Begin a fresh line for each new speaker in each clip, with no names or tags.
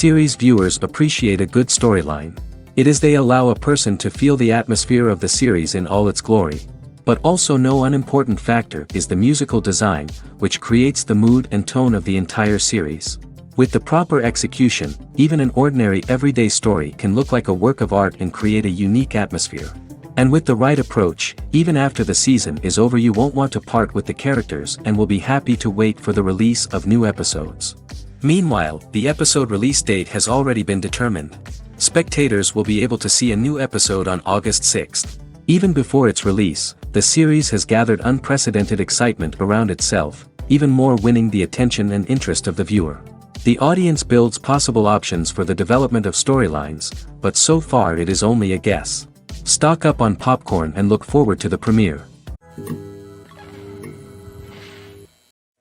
Series viewers appreciate a good storyline. It is they allow a person to feel the atmosphere of the series in all its glory. But also no unimportant factor is the musical design, which creates the mood and tone of the entire series. With the proper execution, even an ordinary everyday story can look like a work of art and create a unique atmosphere. And with the right approach, even after the season is over you won't want to part with the characters and will be happy to wait for the release of new episodes. Meanwhile, the episode release date has already been determined. Spectators will be able to see a new episode on August 6th. Even before its release, the series has gathered unprecedented excitement around itself, even more winning the attention and interest of the viewer. The audience builds possible options for the development of storylines, but so far it is only a guess. Stock up on popcorn and look forward to the premiere.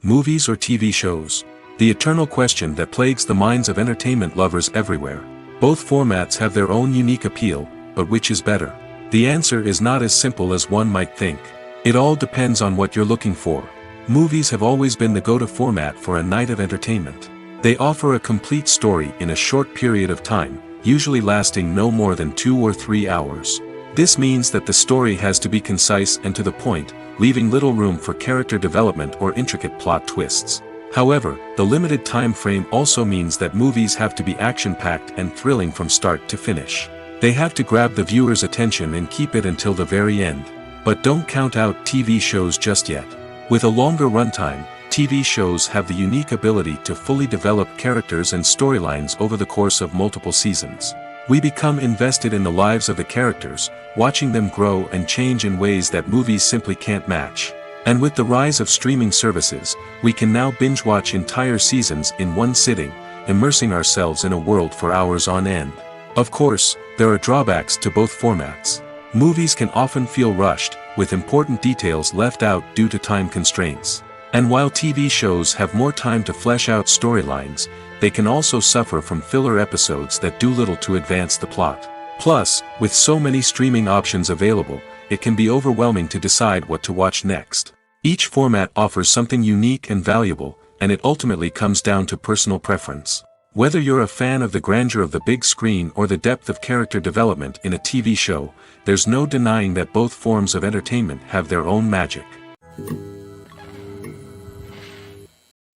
Movies or TV shows? The eternal question that plagues the minds of entertainment lovers everywhere. Both formats have their own unique appeal, but which is better? The answer is not as simple as one might think. It all depends on what you're looking for. Movies have always been the go-to format for a night of entertainment. They offer a complete story in a short period of time, usually lasting no more than 2 or 3 hours. This means that the story has to be concise and to the point, leaving little room for character development or intricate plot twists. However, the limited time frame also means that movies have to be action-packed and thrilling from start to finish. They have to grab the viewer's attention and keep it until the very end. But don't count out TV shows just yet. With a longer runtime, TV shows have the unique ability to fully develop characters and storylines over the course of multiple seasons. We become invested in the lives of the characters, watching them grow and change in ways that movies simply can't match. And with the rise of streaming services, we can now binge-watch entire seasons in one sitting, immersing ourselves in a world for hours on end. Of course, there are drawbacks to both formats. Movies can often feel rushed, with important details left out due to time constraints. And while TV shows have more time to flesh out storylines, they can also suffer from filler episodes that do little to advance the plot. Plus, with so many streaming options available, it can be overwhelming to decide what to watch next. Each format offers something unique and valuable, and it ultimately comes down to personal preference. Whether you're a fan of the grandeur of the big screen or the depth of character development in a TV show, there's no denying that both forms of entertainment have their own magic.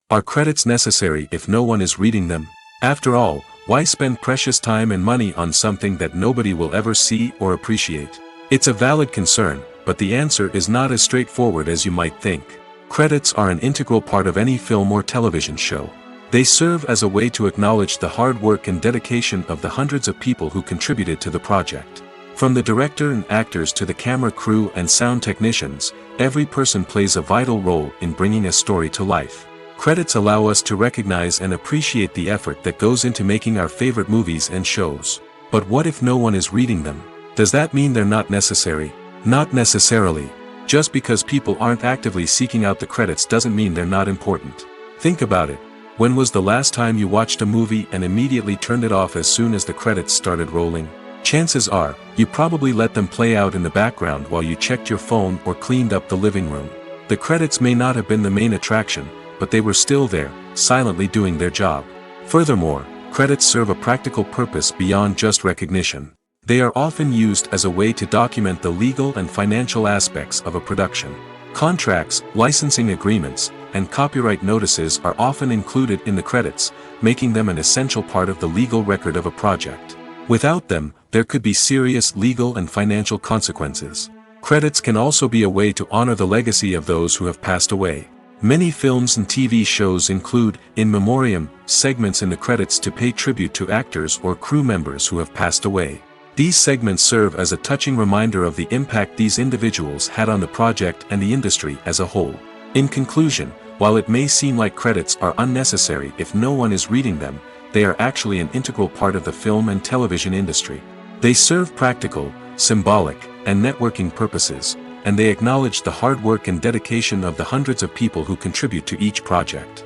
Are credits necessary if no one is reading them? After all, why spend precious time and money on something that nobody will ever see or appreciate? It's a valid concern, but the answer is not as straightforward as you might think. Credits are an integral part of any film or television show. They serve as a way to acknowledge the hard work and dedication of the hundreds of people who contributed to the project. From the director and actors to the camera crew and sound technicians, every person plays a vital role in bringing a story to life. Credits allow us to recognize and appreciate the effort that goes into making our favorite movies and shows. But what if no one is reading them? Does that mean they're not necessary? Not necessarily. Just because people aren't actively seeking out the credits doesn't mean they're not important. Think about it. When was the last time you watched a movie and immediately turned it off as soon as the credits started rolling? Chances are, you probably let them play out in the background while you checked your phone or cleaned up the living room. The credits may not have been the main attraction, but they were still there, silently doing their job. Furthermore, credits serve a practical purpose beyond just recognition. They are often used as a way to document the legal and financial aspects of a production. Contracts, licensing agreements, and copyright notices are often included in the credits, making them an essential part of the legal record of a project. Without them, there could be serious legal and financial consequences. Credits can also be a way to honor the legacy of those who have passed away. Many films and TV shows include, in memoriam, segments in the credits to pay tribute to actors or crew members who have passed away. These segments serve as a touching reminder of the impact these individuals had on the project and the industry as a whole. In conclusion, while it may seem like credits are unnecessary if no one is reading them, they are actually an integral part of the film and television industry. They serve practical, symbolic, and networking purposes, and they acknowledge the hard work and dedication of the hundreds of people who contribute to each project.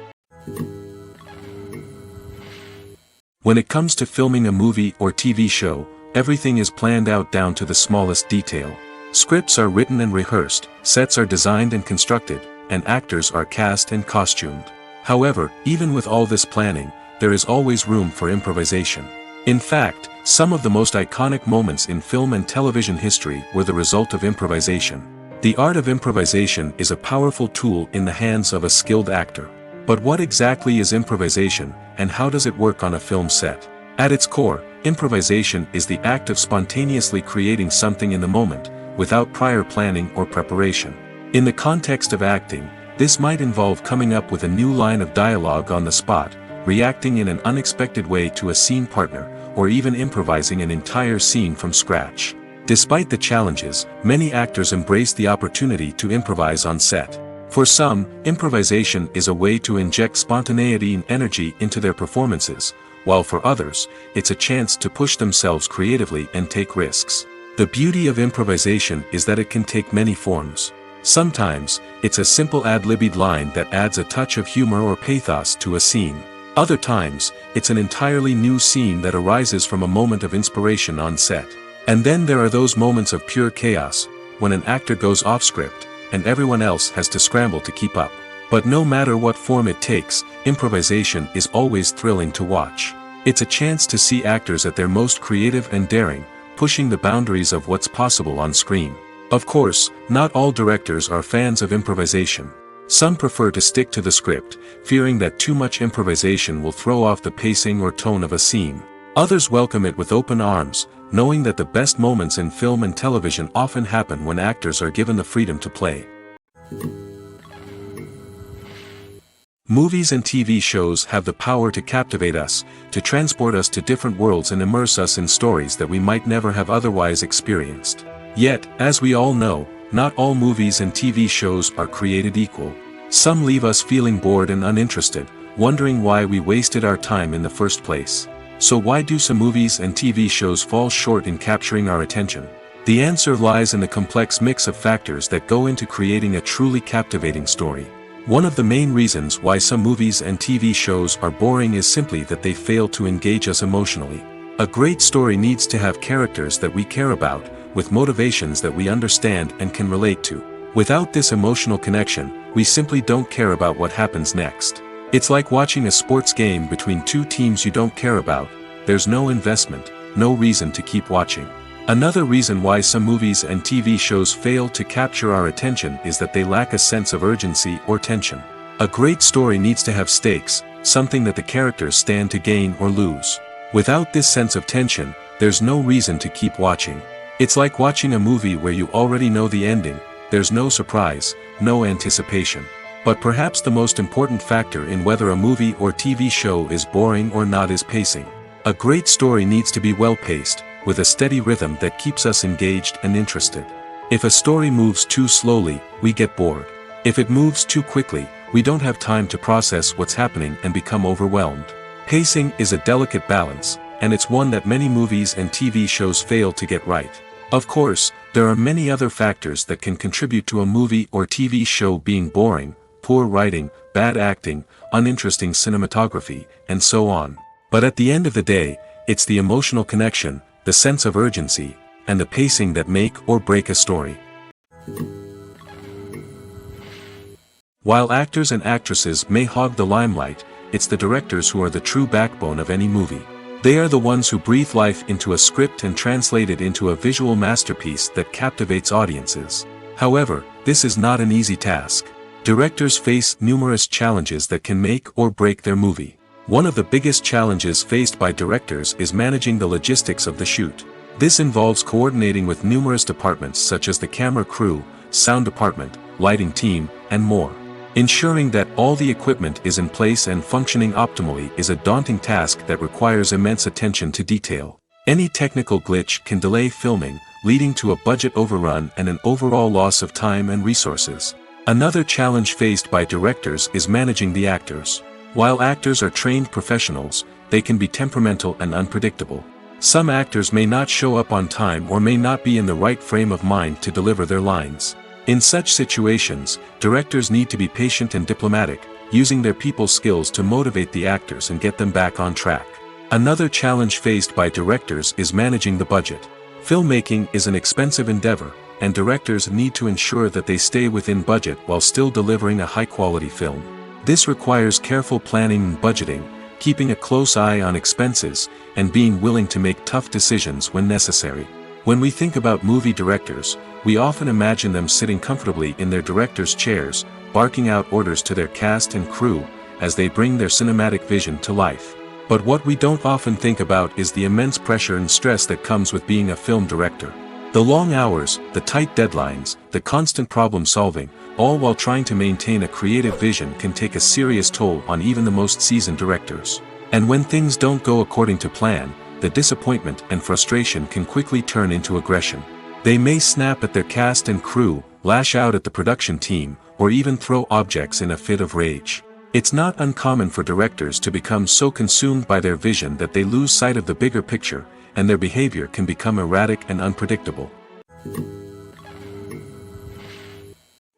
When it comes to filming a movie or TV show, everything is planned out down to the smallest detail. Scripts are written and rehearsed, sets are designed and constructed, and actors are cast and costumed. However, even with all this planning, there is always room for improvisation. In fact, some of the most iconic moments in film and television history were the result of improvisation. The art of improvisation is a powerful tool in the hands of a skilled actor. But what exactly is improvisation, and how does it work on a film set? At its core, improvisation is the act of spontaneously creating something in the moment, without prior planning or preparation. In the context of acting, this might involve coming up with a new line of dialogue on the spot, reacting in an unexpected way to a scene partner, or even improvising an entire scene from scratch. Despite the challenges, many actors embrace the opportunity to improvise on set. For some, improvisation is a way to inject spontaneity and energy into their performances, while for others, it's a chance to push themselves creatively and take risks. The beauty of improvisation is that it can take many forms. Sometimes, it's a simple ad-libbed line that adds a touch of humor or pathos to a scene. Other times, it's an entirely new scene that arises from a moment of inspiration on set. And then there are those moments of pure chaos, when an actor goes off script, and everyone else has to scramble to keep up. But no matter what form it takes, improvisation is always thrilling to watch. It's a chance to see actors at their most creative and daring, pushing the boundaries of what's possible on screen. Of course, not all directors are fans of improvisation. Some prefer to stick to the script, fearing that too much improvisation will throw off the pacing or tone of a scene. Others welcome it with open arms, knowing that the best moments in film and television often happen when actors are given the freedom to play. Movies and TV shows have the power to captivate us, to transport us to different worlds and immerse us in stories that we might never have otherwise experienced. Yet, as we all know, not all movies and TV shows are created equal. Some leave us feeling bored and uninterested, wondering why we wasted our time in the first place. So why do some movies and TV shows fall short in capturing our attention? The answer lies in the complex mix of factors that go into creating a truly captivating story. One of the main reasons why some movies and TV shows are boring is simply that they fail to engage us emotionally. A great story needs to have characters that we care about, with motivations that we understand and can relate to. Without this emotional connection, we simply don't care about what happens next. It's like watching a sports game between two teams you don't care about. There's no investment, no reason to keep watching. Another reason why some movies and TV shows fail to capture our attention is that they lack a sense of urgency or tension. A great story needs to have stakes, something that the characters stand to gain or lose. Without this sense of tension, there's no reason to keep watching. It's like watching a movie where you already know the ending, there's no surprise, no anticipation. But perhaps the most important factor in whether a movie or TV show is boring or not is pacing. A great story needs to be well-paced, with a steady rhythm that keeps us engaged and interested. If a story moves too slowly, we get bored. If it moves too quickly, we don't have time to process what's happening and become overwhelmed. Pacing is a delicate balance, and it's one that many movies and TV shows fail to get right. Of course, there are many other factors that can contribute to a movie or TV show being boring: poor writing, bad acting, uninteresting cinematography, and so on. But at the end of the day, it's the emotional connection, the sense of urgency, and the pacing that make or break a story. While actors and actresses may hog the limelight, it's the directors who are the true backbone of any movie. They are the ones who breathe life into a script and translate it into a visual masterpiece that captivates audiences. However, this is not an easy task. Directors face numerous challenges that can make or break their movie. One of the biggest challenges faced by directors is managing the logistics of the shoot. This involves coordinating with numerous departments such as the camera crew, sound department, lighting team, and more. Ensuring that all the equipment is in place and functioning optimally is a daunting task that requires immense attention to detail. Any technical glitch can delay filming, leading to a budget overrun and an overall loss of time and resources. Another challenge faced by directors is managing the actors. While actors are trained professionals, they can be temperamental and unpredictable. Some actors may not show up on time or may not be in the right frame of mind to deliver their lines. In such situations, directors need to be patient and diplomatic, using their people skills to motivate the actors and get them back on track. Another challenge faced by directors is managing the budget. Filmmaking is an expensive endeavor, and directors need to ensure that they stay within budget while still delivering a high-quality film. This requires careful planning and budgeting, keeping a close eye on expenses, and being willing to make tough decisions when necessary. When we think about movie directors, we often imagine them sitting comfortably in their director's chairs, barking out orders to their cast and crew, as they bring their cinematic vision to life. But what we don't often think about is the immense pressure and stress that comes with being a film director. The long hours, the tight deadlines, the constant problem solving, all while trying to maintain a creative vision can take a serious toll on even the most seasoned directors. And when things don't go according to plan, the disappointment and frustration can quickly turn into aggression. They may snap at their cast and crew, lash out at the production team, or even throw objects in a fit of rage. It's not uncommon for directors to become so consumed by their vision that they lose sight of the bigger picture, and their behavior can become erratic and unpredictable.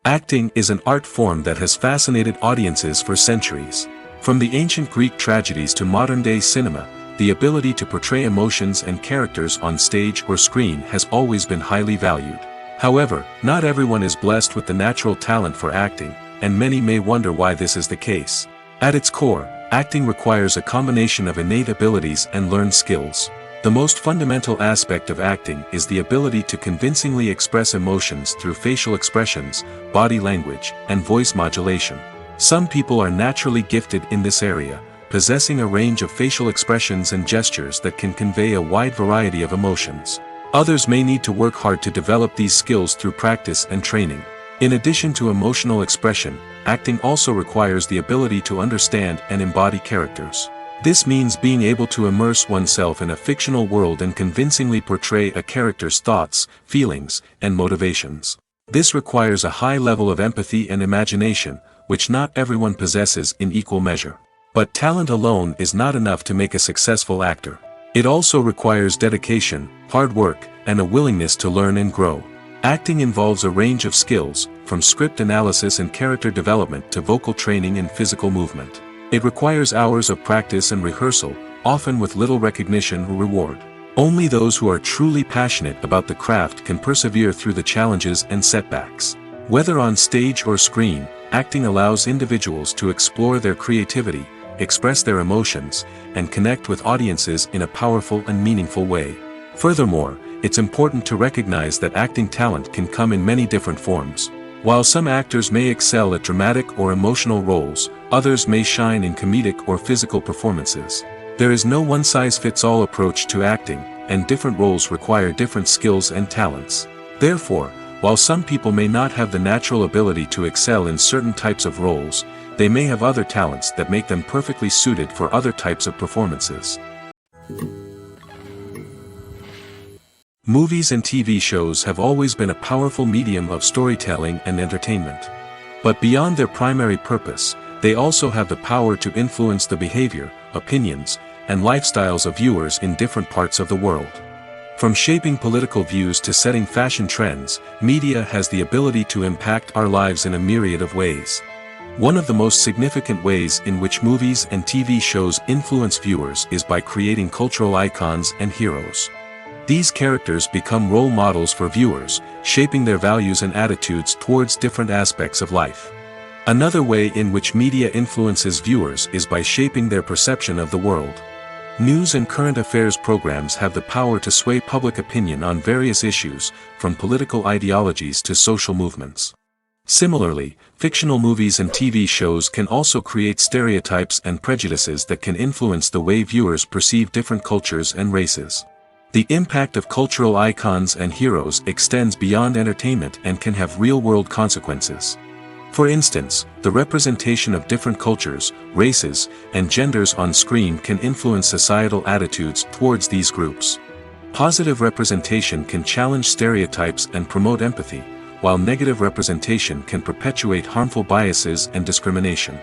Acting is an art form that has fascinated audiences for centuries. From the ancient Greek tragedies to modern-day cinema, the ability to portray emotions and characters on stage or screen has always been highly valued. However, not everyone is blessed with the natural talent for acting, and many may wonder why this is the case. At its core, acting requires a combination of innate abilities and learned skills. The most fundamental aspect of acting is the ability to convincingly express emotions through facial expressions, body language, and voice modulation. Some people are naturally gifted in this area, possessing a range of facial expressions and gestures that can convey a wide variety of emotions. Others may need to work hard to develop these skills through practice and training. In addition to emotional expression, acting also requires the ability to understand and embody characters. This means being able to immerse oneself in a fictional world and convincingly portray a character's thoughts, feelings, and motivations. This requires a high level of empathy and imagination, which not everyone possesses in equal measure. But talent alone is not enough to make a successful actor. It also requires dedication, hard work, and a willingness to learn and grow. Acting involves a range of skills, from script analysis and character development to vocal training and physical movement. It requires hours of practice and rehearsal, often with little recognition or reward. Only those who are truly passionate about the craft can persevere through the challenges and setbacks. Whether on stage or screen, acting allows individuals to explore their creativity, express their emotions, and connect with audiences in a powerful and meaningful way. Furthermore, it's important to recognize that acting talent can come in many different forms. While some actors may excel at dramatic or emotional roles, others may shine in comedic or physical performances. There is no one-size-fits-all approach to acting, and different roles require different skills and talents. Therefore, while some people may not have the natural ability to excel in certain types of roles, they may have other talents that make them perfectly suited for other types of performances. Movies and TV shows have always been a powerful medium of storytelling and entertainment. But beyond their primary purpose, they also have the power to influence the behavior, opinions, and lifestyles of viewers in different parts of the world. From shaping political views to setting fashion trends, media has the ability to impact our lives in a myriad of ways. One of the most significant ways in which movies and TV shows influence viewers is by creating cultural icons and heroes. These characters become role models for viewers, shaping their values and attitudes towards different aspects of life. Another way in which media influences viewers is by shaping their perception of the world. News and current affairs programs have the power to sway public opinion on various issues, from political ideologies to social movements. Similarly, fictional movies and TV shows can also create stereotypes and prejudices that can influence the way viewers perceive different cultures and races. The impact of cultural icons and heroes extends beyond entertainment and can have real-world consequences. For instance, the representation of different cultures, races, and genders on screen can influence societal attitudes towards these groups. Positive representation can challenge stereotypes and promote empathy, while negative representation can perpetuate harmful biases and discrimination.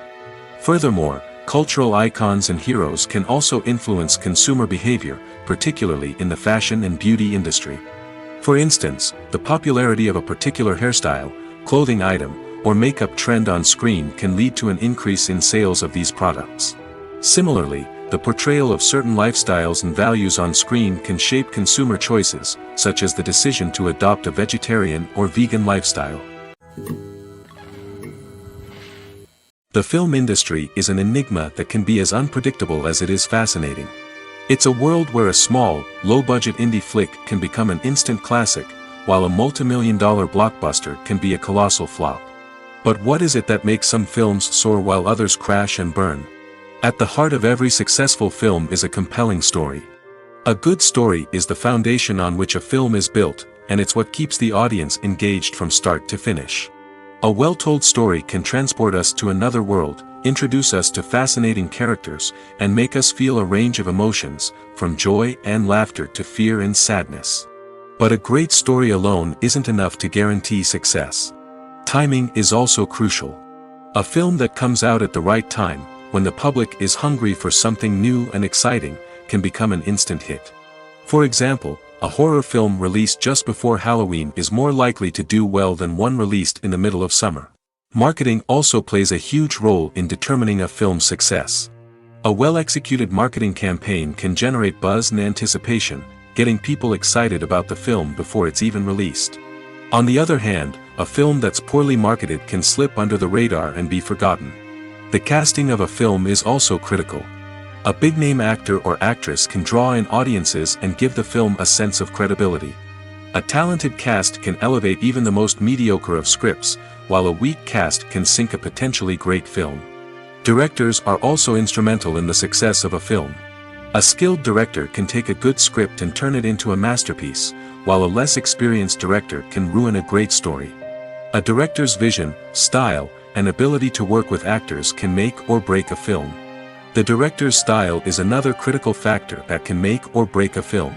Furthermore, cultural icons and heroes can also influence consumer behavior, particularly in the fashion and beauty industry. For instance, the popularity of a particular hairstyle, clothing item, or makeup trend on screen can lead to an increase in sales of these products. Similarly, the portrayal of certain lifestyles and values on screen can shape consumer choices, such as the decision to adopt a vegetarian or vegan lifestyle. The film industry is an enigma that can be as unpredictable as it is fascinating. It's a world where a small, low-budget indie flick can become an instant classic, while a multi-million-dollar blockbuster can be a colossal flop. But what is it that makes some films soar while others crash and burn? At the heart of every successful film is a compelling story. A good story is the foundation on which a film is built, and it's what keeps the audience engaged from start to finish. A well-told story can transport us to another world, introduce us to fascinating characters, and make us feel a range of emotions, from joy and laughter to fear and sadness. But a great story alone isn't enough to guarantee success. Timing is also crucial. A film that comes out at the right time, when the public is hungry for something new and exciting, can become an instant hit. For example, a horror film released just before Halloween is more likely to do well than one released in the middle of summer. Marketing also plays a huge role in determining a film's success. A well-executed marketing campaign can generate buzz and anticipation, getting people excited about the film before it's even released. On the other hand, a film that's poorly marketed can slip under the radar and be forgotten. The casting of a film is also critical. A big-name actor or actress can draw in audiences and give the film a sense of credibility. A talented cast can elevate even the most mediocre of scripts, while a weak cast can sink a potentially great film. Directors are also instrumental in the success of a film. A skilled director can take a good script and turn it into a masterpiece, while a less experienced director can ruin a great story. A director's vision, style, and ability to work with actors can make or break a film. The director's style is another critical factor that can make or break a film.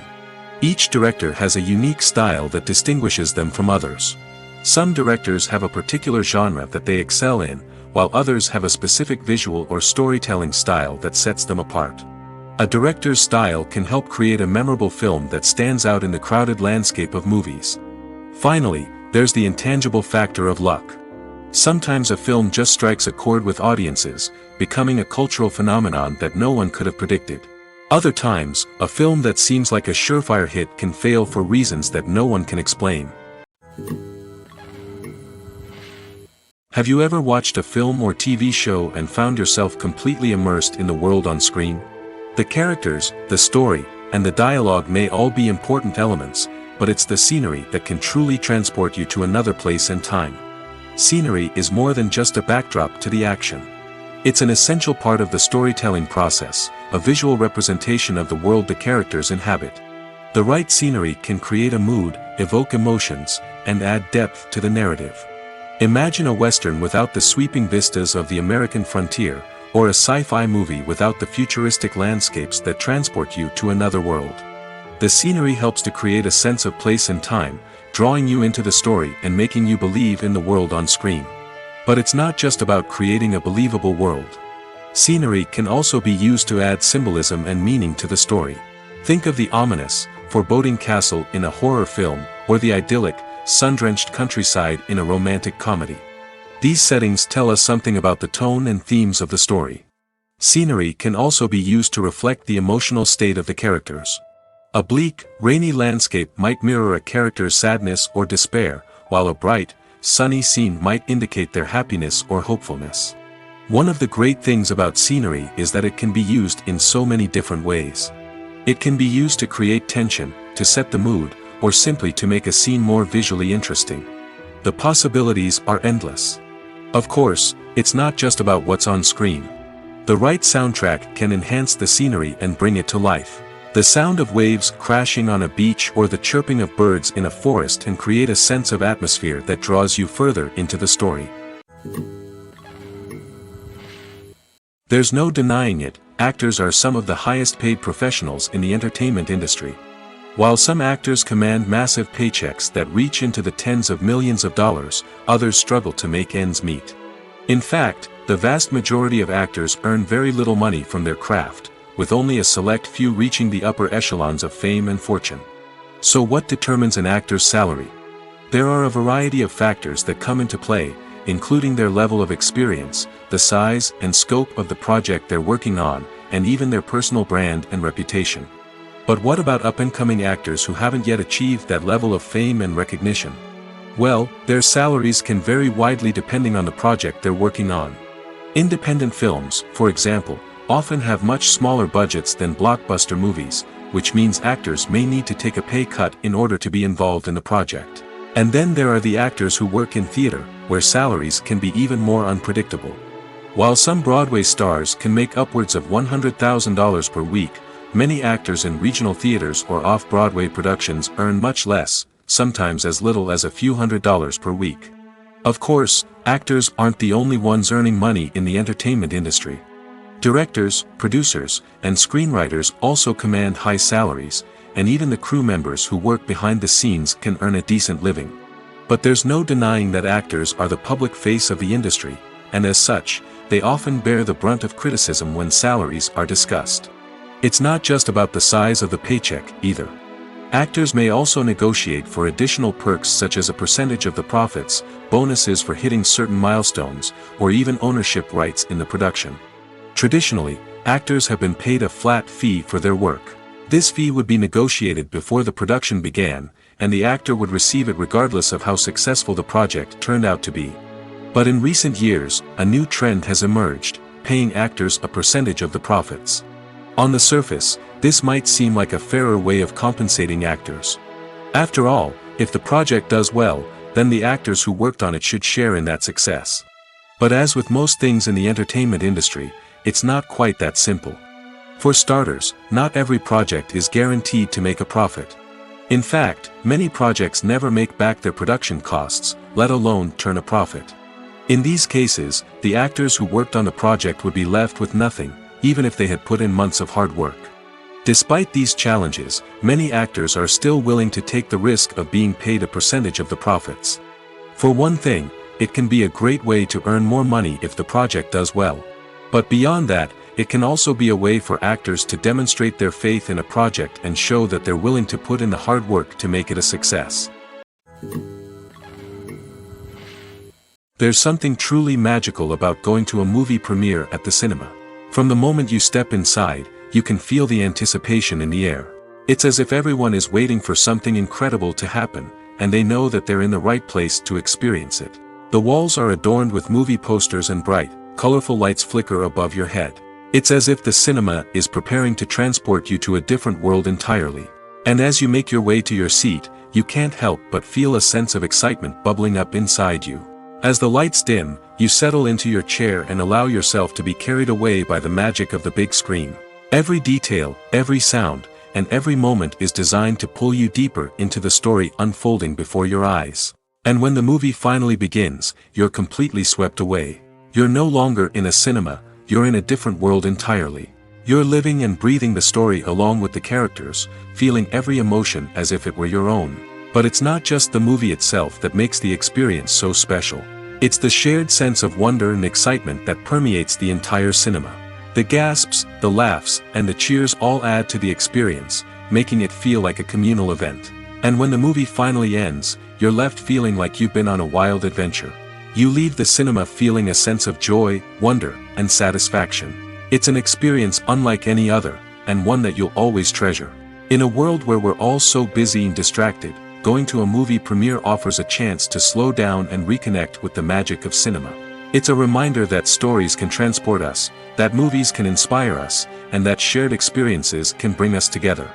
Each director has a unique style that distinguishes them from others. Some directors have a particular genre that they excel in, while others have a specific visual or storytelling style that sets them apart. A director's style can help create a memorable film that stands out in the crowded landscape of movies. Finally, there's the intangible factor of luck. Sometimes a film just strikes a chord with audiences, becoming a cultural phenomenon that no one could have predicted. Other times, a film that seems like a surefire hit can fail for reasons that no one can explain. Have you ever watched a film or TV show and found yourself completely immersed in the world on screen? The characters, the story, and the dialogue may all be important elements, but it's the scenery that can truly transport you to another place and time. Scenery is more than just a backdrop to the action. It's an essential part of the storytelling process, a visual representation of the world the characters inhabit. The right scenery can create a mood, evoke emotions, and add depth to the narrative. Imagine a Western without the sweeping vistas of the American frontier, or a sci-fi movie without the futuristic landscapes that transport you to another world. The scenery helps to create a sense of place and time, drawing you into the story and making you believe in the world on screen. But it's not just about creating a believable world. Scenery can also be used to add symbolism and meaning to the story. Think of the ominous, foreboding castle in a horror film, or the idyllic, sun-drenched countryside in a romantic comedy. These settings tell us something about the tone and themes of the story. Scenery can also be used to reflect the emotional state of the characters. A bleak, rainy landscape might mirror a character's sadness or despair, while a bright, sunny scene might indicate their happiness or hopefulness. One of the great things about scenery is that it can be used in so many different ways. It can be used to create tension, to set the mood, or simply to make a scene more visually interesting. The possibilities are endless. Of course, it's not just about what's on screen. The right soundtrack can enhance the scenery and bring it to life. The sound of waves crashing on a beach or the chirping of birds in a forest can create a sense of atmosphere that draws you further into the story. There's no denying it, actors are some of the highest paid professionals in the entertainment industry. While some actors command massive paychecks that reach into the tens of millions of dollars, others struggle to make ends meet. In fact, the vast majority of actors earn very little money from their craft, with only a select few reaching the upper echelons of fame and fortune. So what determines an actor's salary? There are a variety of factors that come into play, including their level of experience, the size and scope of the project they're working on, and even their personal brand and reputation. But what about up-and-coming actors who haven't yet achieved that level of fame and recognition? Well, their salaries can vary widely depending on the project they're working on. Independent films, for example, often have much smaller budgets than blockbuster movies, which means actors may need to take a pay cut in order to be involved in the project. And then there are the actors who work in theater, where salaries can be even more unpredictable. While some Broadway stars can make upwards of $100,000 per week, many actors in regional theaters or off-Broadway productions earn much less, sometimes as little as a few $100s per week. Of course, actors aren't the only ones earning money in the entertainment industry. Directors, producers, and screenwriters also command high salaries, and even the crew members who work behind the scenes can earn a decent living. But there's no denying that actors are the public face of the industry, and as such, they often bear the brunt of criticism when salaries are discussed. It's not just about the size of the paycheck, either. Actors may also negotiate for additional perks such as a percentage of the profits, bonuses for hitting certain milestones, or even ownership rights in the production. Traditionally, actors have been paid a flat fee for their work. This fee would be negotiated before the production began, and the actor would receive it regardless of how successful the project turned out to be. But in recent years, a new trend has emerged, paying actors a percentage of the profits. On the surface, this might seem like a fairer way of compensating actors. After all, if the project does well, then the actors who worked on it should share in that success. But as with most things in the entertainment industry, it's not quite that simple. For starters, not every project is guaranteed to make a profit. In fact, many projects never make back their production costs, let alone turn a profit. In these cases, the actors who worked on the project would be left with nothing, even if they had put in months of hard work. Despite these challenges, many actors are still willing to take the risk of being paid a percentage of the profits. For one thing, it can be a great way to earn more money if the project does well. But beyond that, it can also be a way for actors to demonstrate their faith in a project and show that they're willing to put in the hard work to make it a success. There's something truly magical about going to a movie premiere at the cinema. From the moment you step inside, you can feel the anticipation in the air. It's as if everyone is waiting for something incredible to happen, and they know that they're in the right place to experience it. The walls are adorned with movie posters and bright, colorful lights flicker above your head. It's as if the cinema is preparing to transport you to a different world entirely. And as you make your way to your seat, you can't help but feel a sense of excitement bubbling up inside you. As the lights dim, you settle into your chair and allow yourself to be carried away by the magic of the big screen. Every detail, every sound, and every moment is designed to pull you deeper into the story unfolding before your eyes. And when the movie finally begins, you're completely swept away. You're no longer in a cinema, you're in a different world entirely. You're living and breathing the story along with the characters, feeling every emotion as if it were your own. But it's not just the movie itself that makes the experience so special. It's the shared sense of wonder and excitement that permeates the entire cinema. The gasps, the laughs, and the cheers all add to the experience, making it feel like a communal event. And when the movie finally ends, you're left feeling like you've been on a wild adventure. You leave the cinema feeling a sense of joy, wonder, and satisfaction. It's an experience unlike any other, and one that you'll always treasure. In a world where we're all so busy and distracted, going to a movie premiere offers a chance to slow down and reconnect with the magic of cinema. It's a reminder that stories can transport us, that movies can inspire us, and that shared experiences can bring us together.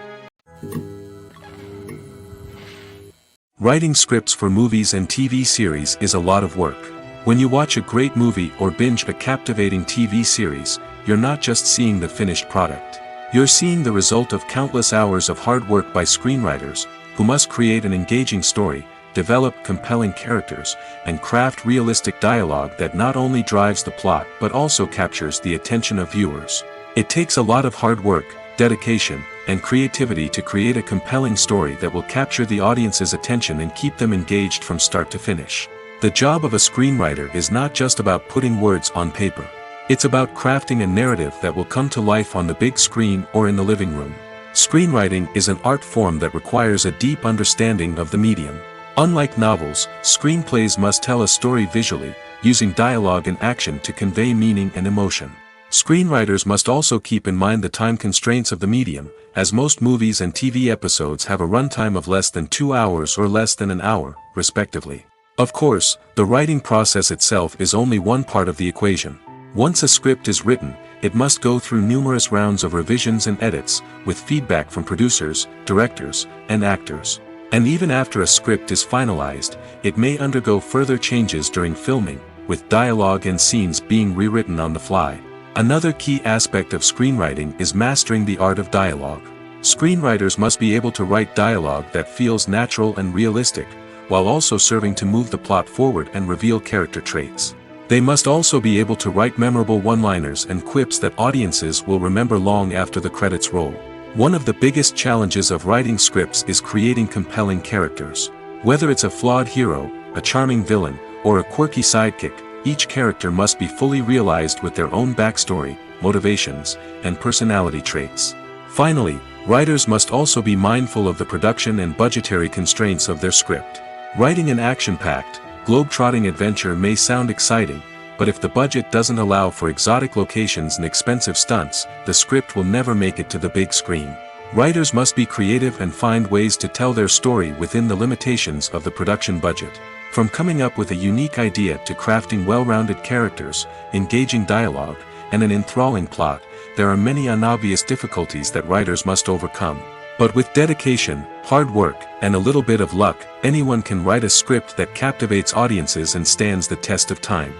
Writing scripts for movies and TV series is a lot of work. When you watch a great movie or binge a captivating TV series, you're not just seeing the finished product. You're seeing the result of countless hours of hard work by screenwriters, who must create an engaging story, develop compelling characters, and craft realistic dialogue that not only drives the plot but also captures the attention of viewers. It takes a lot of hard work, dedication, and creativity to create a compelling story that will capture the audience's attention and keep them engaged from start to finish. The job of a screenwriter is not just about putting words on paper. It's about crafting a narrative that will come to life on the big screen or in the living room. Screenwriting is an art form that requires a deep understanding of the medium. Unlike novels, screenplays must tell a story visually, using dialogue and action to convey meaning and emotion. Screenwriters must also keep in mind the time constraints of the medium, as most movies and TV episodes have a runtime of less than 2 hours or less than an hour, respectively. Of course, the writing process itself is only one part of the equation. Once a script is written, it must go through numerous rounds of revisions and edits, with feedback from producers, directors, and actors. And even after a script is finalized, it may undergo further changes during filming, with dialogue and scenes being rewritten on the fly. Another key aspect of screenwriting is mastering the art of dialogue. Screenwriters must be able to write dialogue that feels natural and realistic, while also serving to move the plot forward and reveal character traits. They must also be able to write memorable one-liners and quips that audiences will remember long after the credits roll. One of the biggest challenges of writing scripts is creating compelling characters. Whether it's a flawed hero, a charming villain, or a quirky sidekick, each character must be fully realized with their own backstory, motivations, and personality traits. Finally, writers must also be mindful of the production and budgetary constraints of their script. Writing an action-packed, globe-trotting adventure may sound exciting, but if the budget doesn't allow for exotic locations and expensive stunts, the script will never make it to the big screen. Writers must be creative and find ways to tell their story within the limitations of the production budget. From coming up with a unique idea to crafting well-rounded characters, engaging dialogue, and an enthralling plot, there are many unobvious difficulties that writers must overcome. But with dedication, hard work, and a little bit of luck, anyone can write a script that captivates audiences and stands the test of time.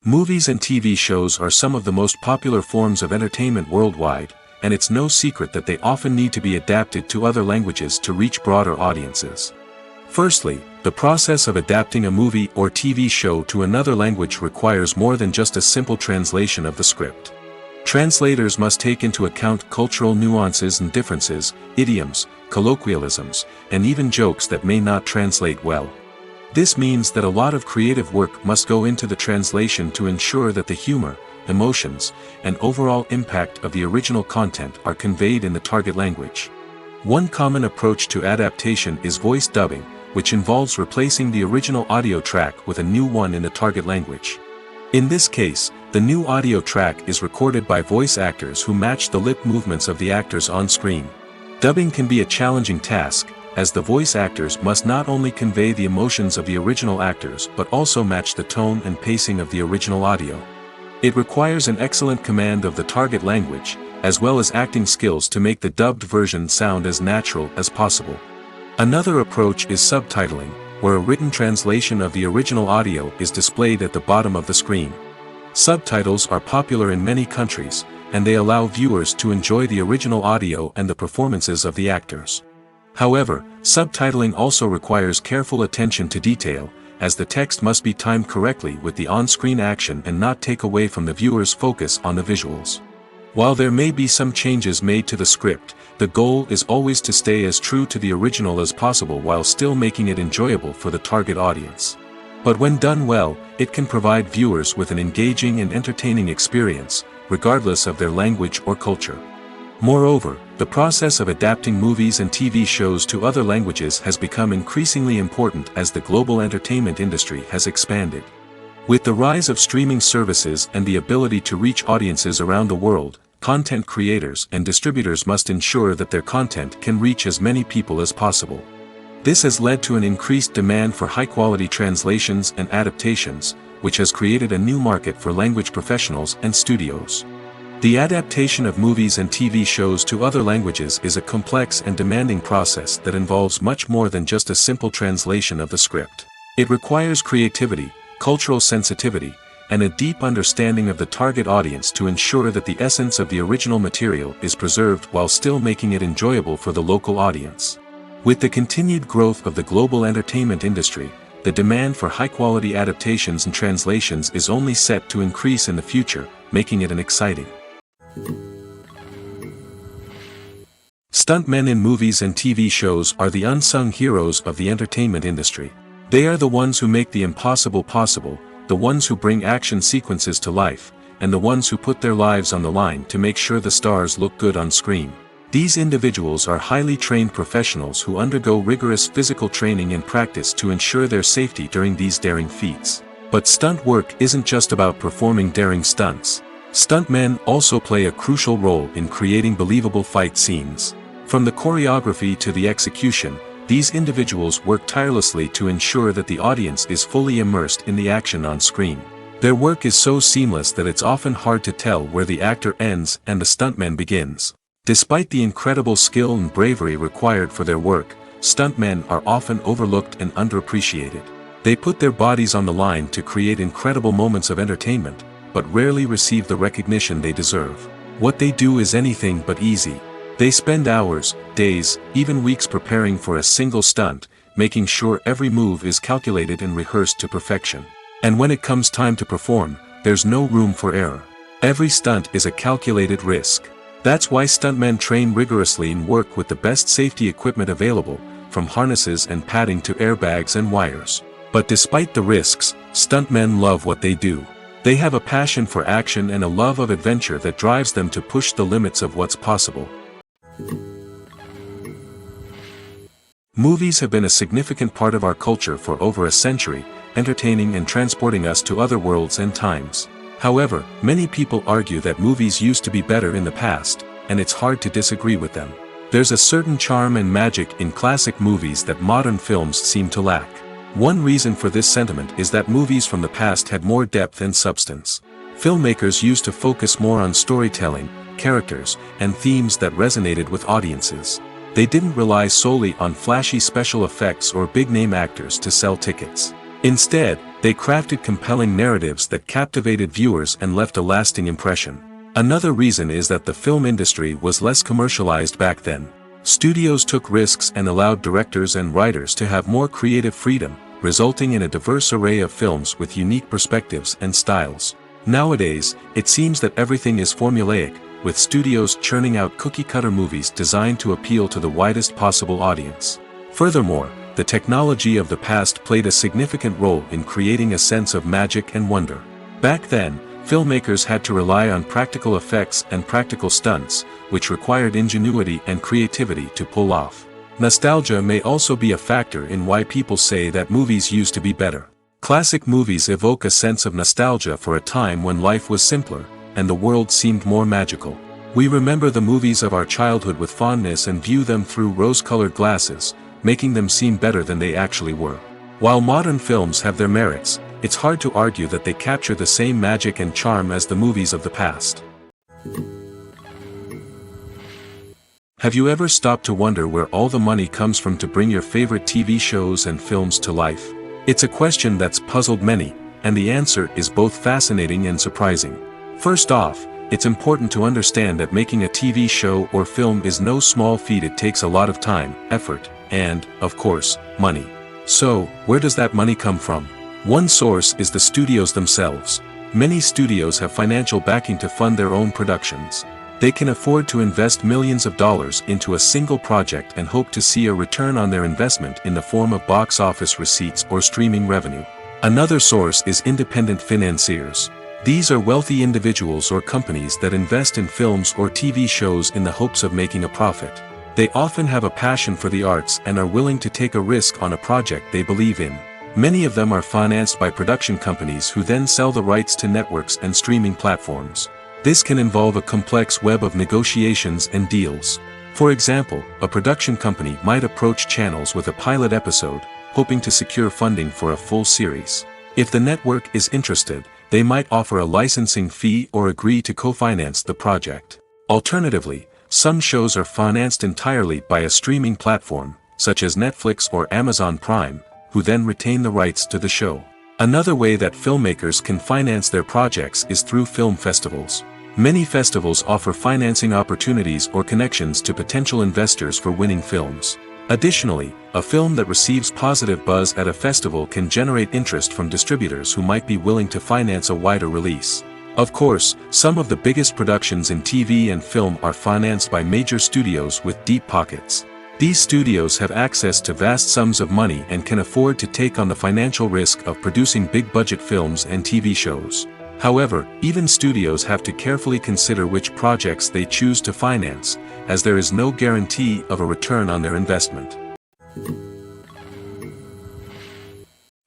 Movies and TV shows are some of the most popular forms of entertainment worldwide, and it's no secret that they often need to be adapted to other languages to reach broader audiences. Firstly, the process of adapting a movie or TV show to another language requires more than just a simple translation of the script. Translators must take into account cultural nuances and differences, idioms, colloquialisms, and even jokes that may not translate well. This means that a lot of creative work must go into the translation to ensure that the humor, emotions, and overall impact of the original content are conveyed in the target language. One common approach to adaptation is voice dubbing, which involves replacing the original audio track with a new one in the target language. In this case, the new audio track is recorded by voice actors who match the lip movements of the actors on screen. Dubbing can be a challenging task, as the voice actors must not only convey the emotions of the original actors but also match the tone and pacing of the original audio. It requires an excellent command of the target language, as well as acting skills to make the dubbed version sound as natural as possible. Another approach is subtitling, where a written translation of the original audio is displayed at the bottom of the screen. Subtitles are popular in many countries, and they allow viewers to enjoy the original audio and the performances of the actors. However, subtitling also requires careful attention to detail, as the text must be timed correctly with the on-screen action and not take away from the viewer's focus on the visuals. While there may be some changes made to the script, the goal is always to stay as true to the original as possible while still making it enjoyable for the target audience. But when done well, it can provide viewers with an engaging and entertaining experience, regardless of their language or culture. Moreover, the process of adapting movies and TV shows to other languages has become increasingly important as the global entertainment industry has expanded. With the rise of streaming services and the ability to reach audiences around the world, content creators and distributors must ensure that their content can reach as many people as possible. This has led to an increased demand for high-quality translations and adaptations, which has created a new market for language professionals and studios. The adaptation of movies and TV shows to other languages is a complex and demanding process that involves much more than just a simple translation of the script. It requires creativity, cultural sensitivity, and a deep understanding of the target audience to ensure that the essence of the original material is preserved while still making it enjoyable for the local audience. With the continued growth of the global entertainment industry, the demand for high-quality adaptations and translations is only set to increase in the future, making it an exciting. Stuntmen in movies and TV shows are the unsung heroes of the entertainment industry. They are the ones who make the impossible possible, the ones who bring action sequences to life, and the ones who put their lives on the line to make sure the stars look good on screen. These individuals are highly trained professionals who undergo rigorous physical training and practice to ensure their safety during these daring feats. But stunt work isn't just about performing daring stunts. Stuntmen also play a crucial role in creating believable fight scenes. From the choreography to the execution, These individuals work tirelessly to ensure that the audience is fully immersed in the action on screen. Their work is so seamless that it's often hard to tell where the actor ends and the stuntman begins. Despite the incredible skill and bravery required for their work, stuntmen are often overlooked and underappreciated. They put their bodies on the line to create incredible moments of entertainment, but rarely receive the recognition they deserve. What they do is anything but easy. They spend hours, days, even weeks preparing for a single stunt, making sure every move is calculated and rehearsed to perfection. And when it comes time to perform, there's no room for error. Every stunt is a calculated risk. That's why stuntmen train rigorously and work with the best safety equipment available, from harnesses and padding to airbags and wires. But despite the risks, stuntmen love what they do. They have a passion for action and a love of adventure that drives them to push the limits of what's possible. Movies have been a significant part of our culture for over a century, entertaining and transporting us to other worlds and times. However, many people argue that movies used to be better in the past, and it's hard to disagree with them. There's a certain charm and magic in classic movies that modern films seem to lack. One reason for this sentiment is that movies from the past had more depth and substance. Filmmakers used to focus more on storytelling, characters, and themes that resonated with audiences. They didn't rely solely on flashy special effects or big-name actors to sell tickets. Instead, they crafted compelling narratives that captivated viewers and left a lasting impression. Another reason is that the film industry was less commercialized back then. Studios took risks and allowed directors and writers to have more creative freedom, resulting in a diverse array of films with unique perspectives and styles. Nowadays, it seems that everything is formulaic, with studios churning out cookie-cutter movies designed to appeal to the widest possible audience. Furthermore, the technology of the past played a significant role in creating a sense of magic and wonder. Back then, filmmakers had to rely on practical effects and practical stunts, which required ingenuity and creativity to pull off. Nostalgia may also be a factor in why people say that movies used to be better. Classic movies evoke a sense of nostalgia for a time when life was simpler, and the world seemed more magical. We remember the movies of our childhood with fondness and view them through rose-colored glasses, making them seem better than they actually were. While modern films have their merits, it's hard to argue that they capture the same magic and charm as the movies of the past. Have you ever stopped to wonder where all the money comes from to bring your favorite TV shows and films to life? It's a question that's puzzled many, and the answer is both fascinating and surprising. First off, it's important to understand that making a TV show or film is no small feat. It takes a lot of time, effort, and, of course, money. So, where does that money come from? One source is the studios themselves. Many studios have financial backing to fund their own productions. They can afford to invest millions of dollars into a single project and hope to see a return on their investment in the form of box office receipts or streaming revenue. Another source is independent financiers. These are wealthy individuals or companies that invest in films or TV shows in the hopes of making a profit. They often have a passion for the arts and are willing to take a risk on a project they believe in. Many of them are financed by production companies who then sell the rights to networks and streaming platforms. This can involve a complex web of negotiations and deals. For example, a production company might approach channels with a pilot episode, hoping to secure funding for a full series. If the network is interested, they might offer a licensing fee or agree to co-finance the project. Alternatively, some shows are financed entirely by a streaming platform, such as Netflix or Amazon Prime, who then retain the rights to the show. Another way that filmmakers can finance their projects is through film festivals. Many festivals offer financing opportunities or connections to potential investors for winning films. Additionally, a film that receives positive buzz at a festival can generate interest from distributors who might be willing to finance a wider release. Of course, some of the biggest productions in TV and film are financed by major studios with deep pockets. These studios have access to vast sums of money and can afford to take on the financial risk of producing big-budget films and TV shows. However, even studios have to carefully consider which projects they choose to finance, as there is no guarantee of a return on their investment.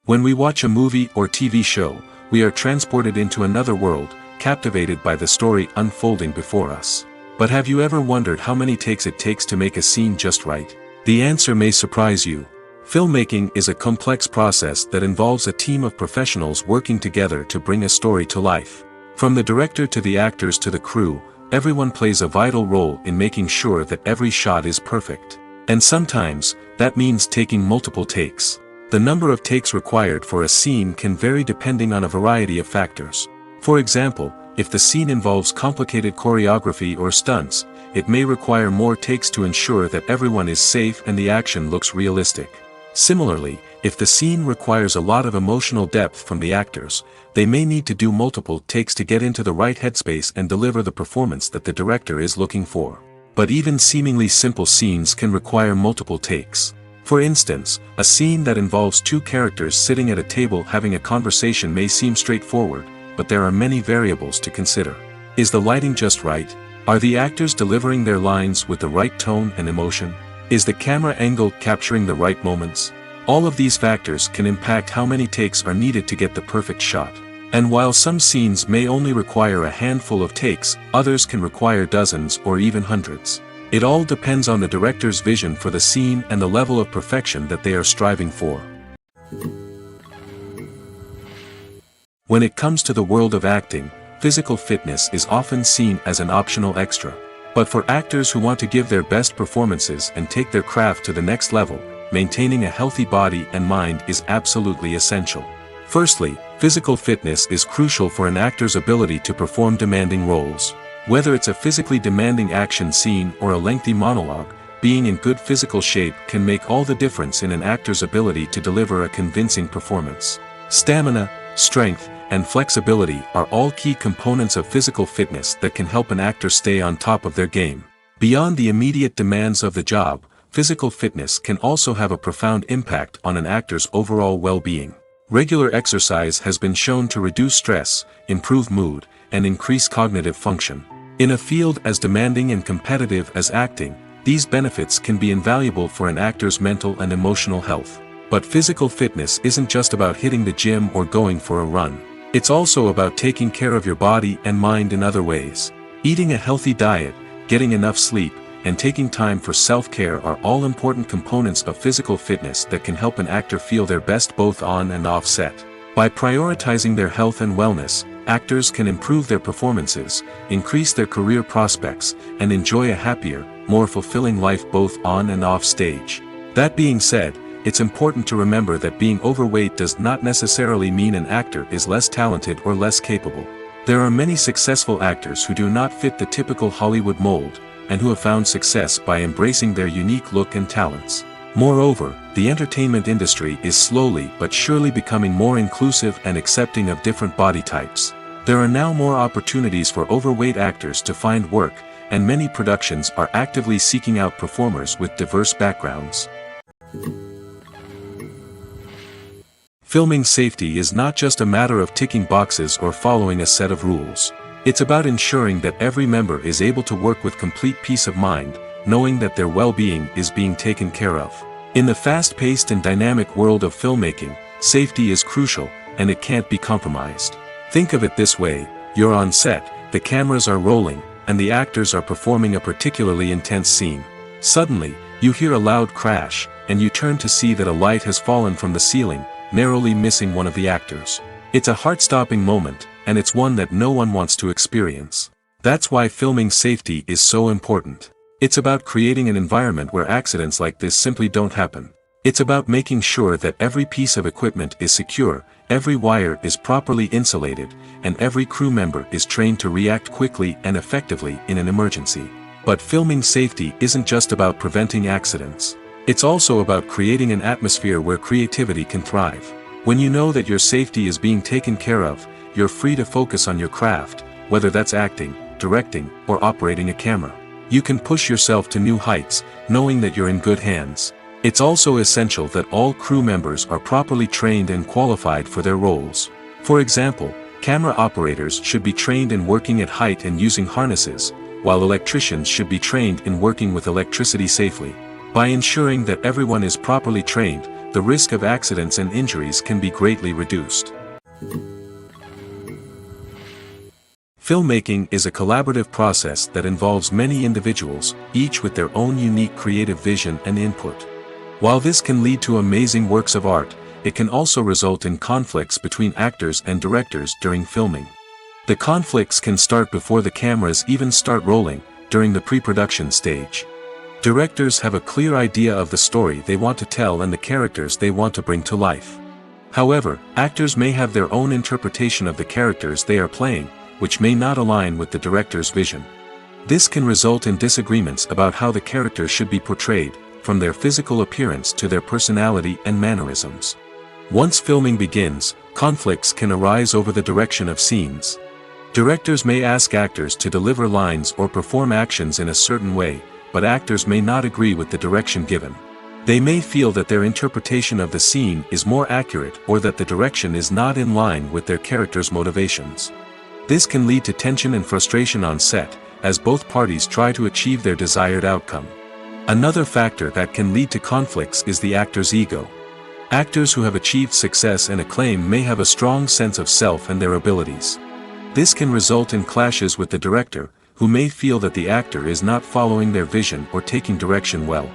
When we watch a movie or TV show, we are transported into another world, captivated by the story unfolding before us. But have you ever wondered how many takes it takes to make a scene just right? The answer may surprise you. Filmmaking is a complex process that involves a team of professionals working together to bring a story to life. From the director to the actors to the crew, everyone plays a vital role in making sure that every shot is perfect. And sometimes, that means taking multiple takes. The number of takes required for a scene can vary depending on a variety of factors. For example, if the scene involves complicated choreography or stunts, it may require more takes to ensure that everyone is safe and the action looks realistic. Similarly, if the scene requires a lot of emotional depth from the actors, they may need to do multiple takes to get into the right headspace and deliver the performance that the director is looking for. But even seemingly simple scenes can require multiple takes. For instance, a scene that involves two characters sitting at a table having a conversation may seem straightforward, but there are many variables to consider. Is the lighting just right? Are the actors delivering their lines with the right tone and emotion? Is the camera angle capturing the right moments? All of these factors can impact how many takes are needed to get the perfect shot. And while some scenes may only require a handful of takes, others can require dozens or even hundreds. It all depends on the director's vision for the scene and the level of perfection that they are striving for. When it comes to the world of acting, physical fitness is often seen as an optional extra. But for actors who want to give their best performances and take their craft to the next level, maintaining a healthy body and mind is absolutely essential. Firstly, physical fitness is crucial for an actor's ability to perform demanding roles. Whether it's a physically demanding action scene or a lengthy monologue, being in good physical shape can make all the difference in an actor's ability to deliver a convincing performance. Stamina, strength, and flexibility are all key components of physical fitness that can help an actor stay on top of their game. Beyond the immediate demands of the job, physical fitness can also have a profound impact on an actor's overall well-being. Regular exercise has been shown to reduce stress, improve mood, and increase cognitive function. In a field as demanding and competitive as acting, these benefits can be invaluable for an actor's mental and emotional health. But physical fitness isn't just about hitting the gym or going for a run. It's also about taking care of your body and mind in other ways. Eating a healthy diet, getting enough sleep, and taking time for self-care are all important components of physical fitness that can help an actor feel their best both on and off set. By prioritizing their health and wellness, actors can improve their performances, increase their career prospects, and enjoy a happier, more fulfilling life both on and off stage. That being said, it's important to remember that being overweight does not necessarily mean an actor is less talented or less capable. There are many successful actors who do not fit the typical Hollywood mold, and who have found success by embracing their unique look and talents. Moreover, the entertainment industry is slowly but surely becoming more inclusive and accepting of different body types. There are now more opportunities for overweight actors to find work, and many productions are actively seeking out performers with diverse backgrounds. Filming safety is not just a matter of ticking boxes or following a set of rules. It's about ensuring that every member is able to work with complete peace of mind, knowing that their well-being is being taken care of. In the fast-paced and dynamic world of filmmaking, safety is crucial, and it can't be compromised. Think of it this way: you're on set, the cameras are rolling, and the actors are performing a particularly intense scene. Suddenly, you hear a loud crash, and you turn to see that a light has fallen from the ceiling, narrowly missing one of the actors. It's a heart-stopping moment, and it's one that no one wants to experience. That's why filming safety is so important. It's about creating an environment where accidents like this simply don't happen. It's about making sure that every piece of equipment is secure, every wire is properly insulated, and every crew member is trained to react quickly and effectively in an emergency. But filming safety isn't just about preventing accidents. It's also about creating an atmosphere where creativity can thrive. When you know that your safety is being taken care of, you're free to focus on your craft, whether that's acting, directing, or operating a camera. You can push yourself to new heights, knowing that you're in good hands. It's also essential that all crew members are properly trained and qualified for their roles. For example, camera operators should be trained in working at height and using harnesses, while electricians should be trained in working with electricity safely. By ensuring that everyone is properly trained, the risk of accidents and injuries can be greatly reduced. Filmmaking is a collaborative process that involves many individuals, each with their own unique creative vision and input. While this can lead to amazing works of art, it can also result in conflicts between actors and directors during filming. The conflicts can start before the cameras even start rolling, during the pre-production stage. Directors have a clear idea of the story they want to tell and the characters they want to bring to life. However, actors may have their own interpretation of the characters they are playing, which may not align with the director's vision. This can result in disagreements about how the characters should be portrayed, from their physical appearance to their personality and mannerisms. Once filming begins, conflicts can arise over the direction of scenes. Directors may ask actors to deliver lines or perform actions in a certain way, but actors may not agree with the direction given. They may feel that their interpretation of the scene is more accurate or that the direction is not in line with their character's motivations. This can lead to tension and frustration on set, as both parties try to achieve their desired outcome. Another factor that can lead to conflicts is the actor's ego. Actors who have achieved success and acclaim may have a strong sense of self and their abilities. This can result in clashes with the director, who may feel that the actor is not following their vision or taking direction well.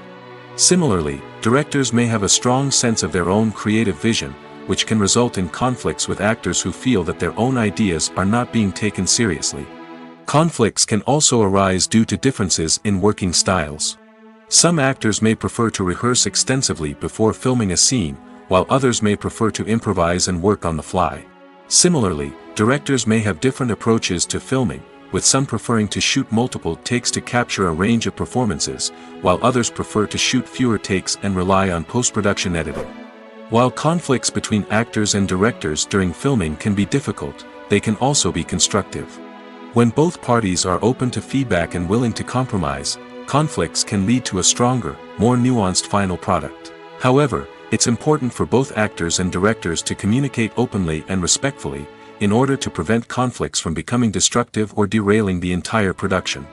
Similarly, directors may have a strong sense of their own creative vision, which can result in conflicts with actors who feel that their own ideas are not being taken seriously. Conflicts can also arise due to differences in working styles. Some actors may prefer to rehearse extensively before filming a scene, while others may prefer to improvise and work on the fly. Similarly, directors may have different approaches to filming, with some preferring to shoot multiple takes to capture a range of performances, while others prefer to shoot fewer takes and rely on post-production editing. While conflicts between actors and directors during filming can be difficult, they can also be constructive. When both parties are open to feedback and willing to compromise, conflicts can lead to a stronger, more nuanced final product. However, it's important for both actors and directors to communicate openly and respectfully, in order to prevent conflicts from becoming destructive or derailing the entire production.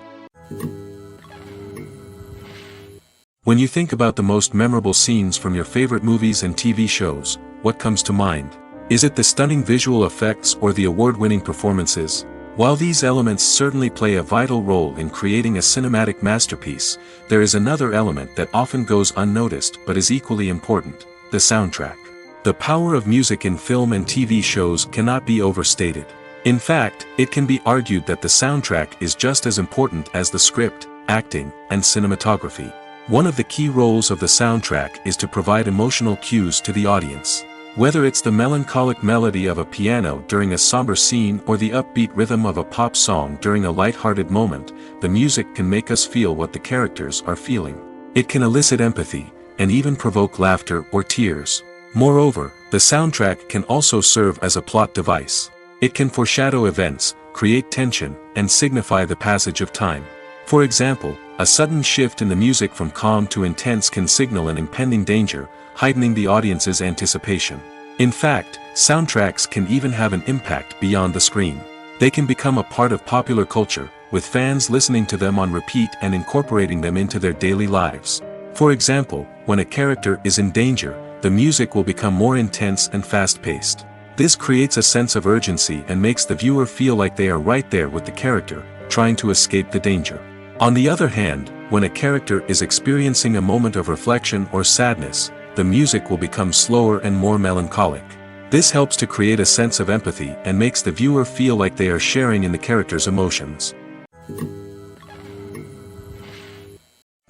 When you think about the most memorable scenes from your favorite movies and TV shows, what comes to mind? Is it the stunning visual effects or the award-winning performances? While these elements certainly play a vital role in creating a cinematic masterpiece, there is another element that often goes unnoticed but is equally important: the soundtrack. The power of music in film and TV shows cannot be overstated. In fact, it can be argued that the soundtrack is just as important as the script, acting, and cinematography. One of the key roles of the soundtrack is to provide emotional cues to the audience. Whether it's the melancholic melody of a piano during a somber scene or the upbeat rhythm of a pop song during a light-hearted moment, the music can make us feel what the characters are feeling. It can elicit empathy, and even provoke laughter or tears. Moreover, the soundtrack can also serve as a plot device. It can foreshadow events, create tension, and signify the passage of time. For example, a sudden shift in the music from calm to intense can signal an impending danger, heightening the audience's anticipation. In fact, soundtracks can even have an impact beyond the screen. They can become a part of popular culture, with fans listening to them on repeat and incorporating them into their daily lives. For example, when a character is in danger, the music will become more intense and fast-paced. This creates a sense of urgency and makes the viewer feel like they are right there with the character, trying to escape the danger. On the other hand, when a character is experiencing a moment of reflection or sadness, the music will become slower and more melancholic. This helps to create a sense of empathy and makes the viewer feel like they are sharing in the character's emotions.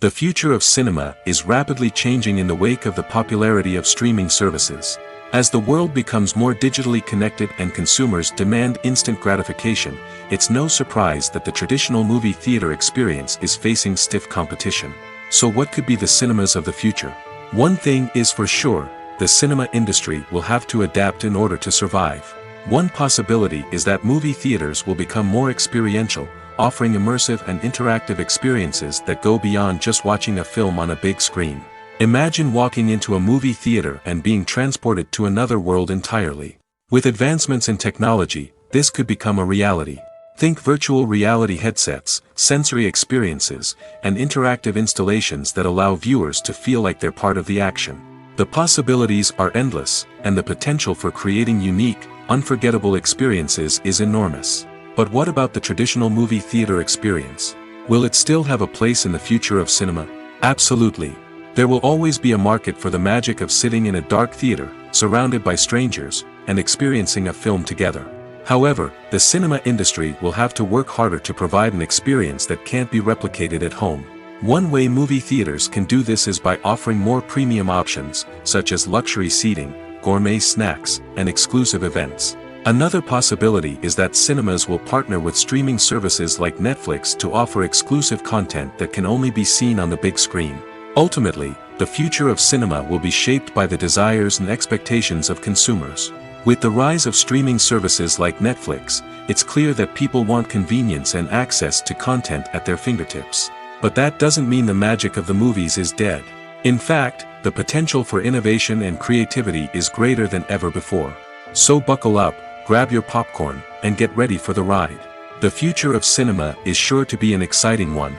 The future of cinema is rapidly changing in the wake of the popularity of streaming services. As the world becomes more digitally connected and consumers demand instant gratification, it's no surprise that the traditional movie theater experience is facing stiff competition. So what could be the cinemas of the future? One thing is for sure, the cinema industry will have to adapt in order to survive. One possibility is that movie theaters will become more experiential, offering immersive and interactive experiences that go beyond just watching a film on a big screen. Imagine walking into a movie theater and being transported to another world entirely. With advancements in technology, this could become a reality. Think virtual reality headsets, sensory experiences, and interactive installations that allow viewers to feel like they're part of the action. The possibilities are endless, and the potential for creating unique, unforgettable experiences is enormous. But what about the traditional movie theater experience? Will it still have a place in the future of cinema? Absolutely. There will always be a market for the magic of sitting in a dark theater, surrounded by strangers, and experiencing a film together. However, the cinema industry will have to work harder to provide an experience that can't be replicated at home. One way movie theaters can do this is by offering more premium options, such as luxury seating, gourmet snacks, and exclusive events. Another possibility is that cinemas will partner with streaming services like Netflix to offer exclusive content that can only be seen on the big screen. Ultimately, the future of cinema will be shaped by the desires and expectations of consumers. With the rise of streaming services like Netflix, it's clear that people want convenience and access to content at their fingertips. But that doesn't mean the magic of the movies is dead. In fact, the potential for innovation and creativity is greater than ever before. So buckle up, grab your popcorn, and get ready for the ride. The future of cinema is sure to be an exciting one.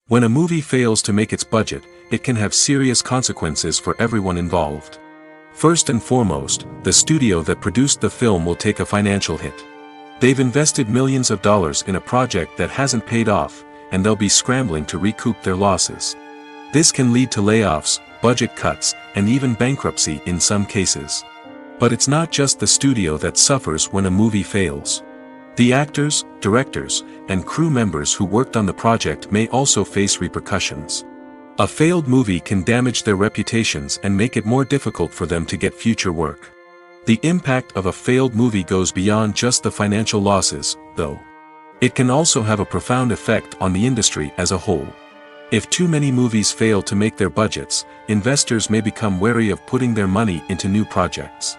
When a movie fails to make its budget, it can have serious consequences for everyone involved. First and foremost, the studio that produced the film will take a financial hit. They've invested millions of dollars in a project that hasn't paid off, and they'll be scrambling to recoup their losses. This can lead to layoffs, budget cuts, and even bankruptcy in some cases. But it's not just the studio that suffers when a movie fails. The actors, directors, and crew members who worked on the project may also face repercussions. A failed movie can damage their reputations and make it more difficult for them to get future work. The impact of a failed movie goes beyond just the financial losses, though. It can also have a profound effect on the industry as a whole. If too many movies fail to make their budgets, investors may become wary of putting their money into new projects.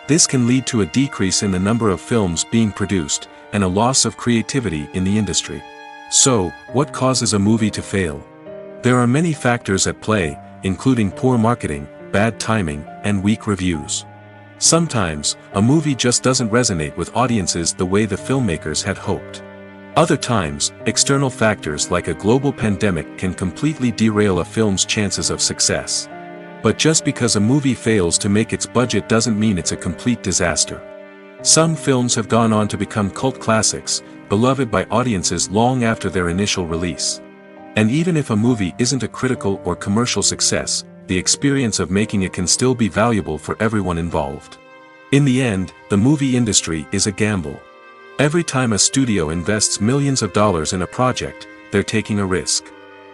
This can lead to a decrease in the number of films being produced, and a loss of creativity in the industry. So, what causes a movie to fail? There are many factors at play, including poor marketing, bad timing, and weak reviews. Sometimes, a movie just doesn't resonate with audiences the way the filmmakers had hoped. Other times, external factors like a global pandemic can completely derail a film's chances of success. But just because a movie fails to make its budget doesn't mean it's a complete disaster. Some films have gone on to become cult classics, beloved by audiences long after their initial release. And even if a movie isn't a critical or commercial success, the experience of making it can still be valuable for everyone involved. In the end, the movie industry is a gamble. Every time a studio invests millions of dollars in a project, they're taking a risk.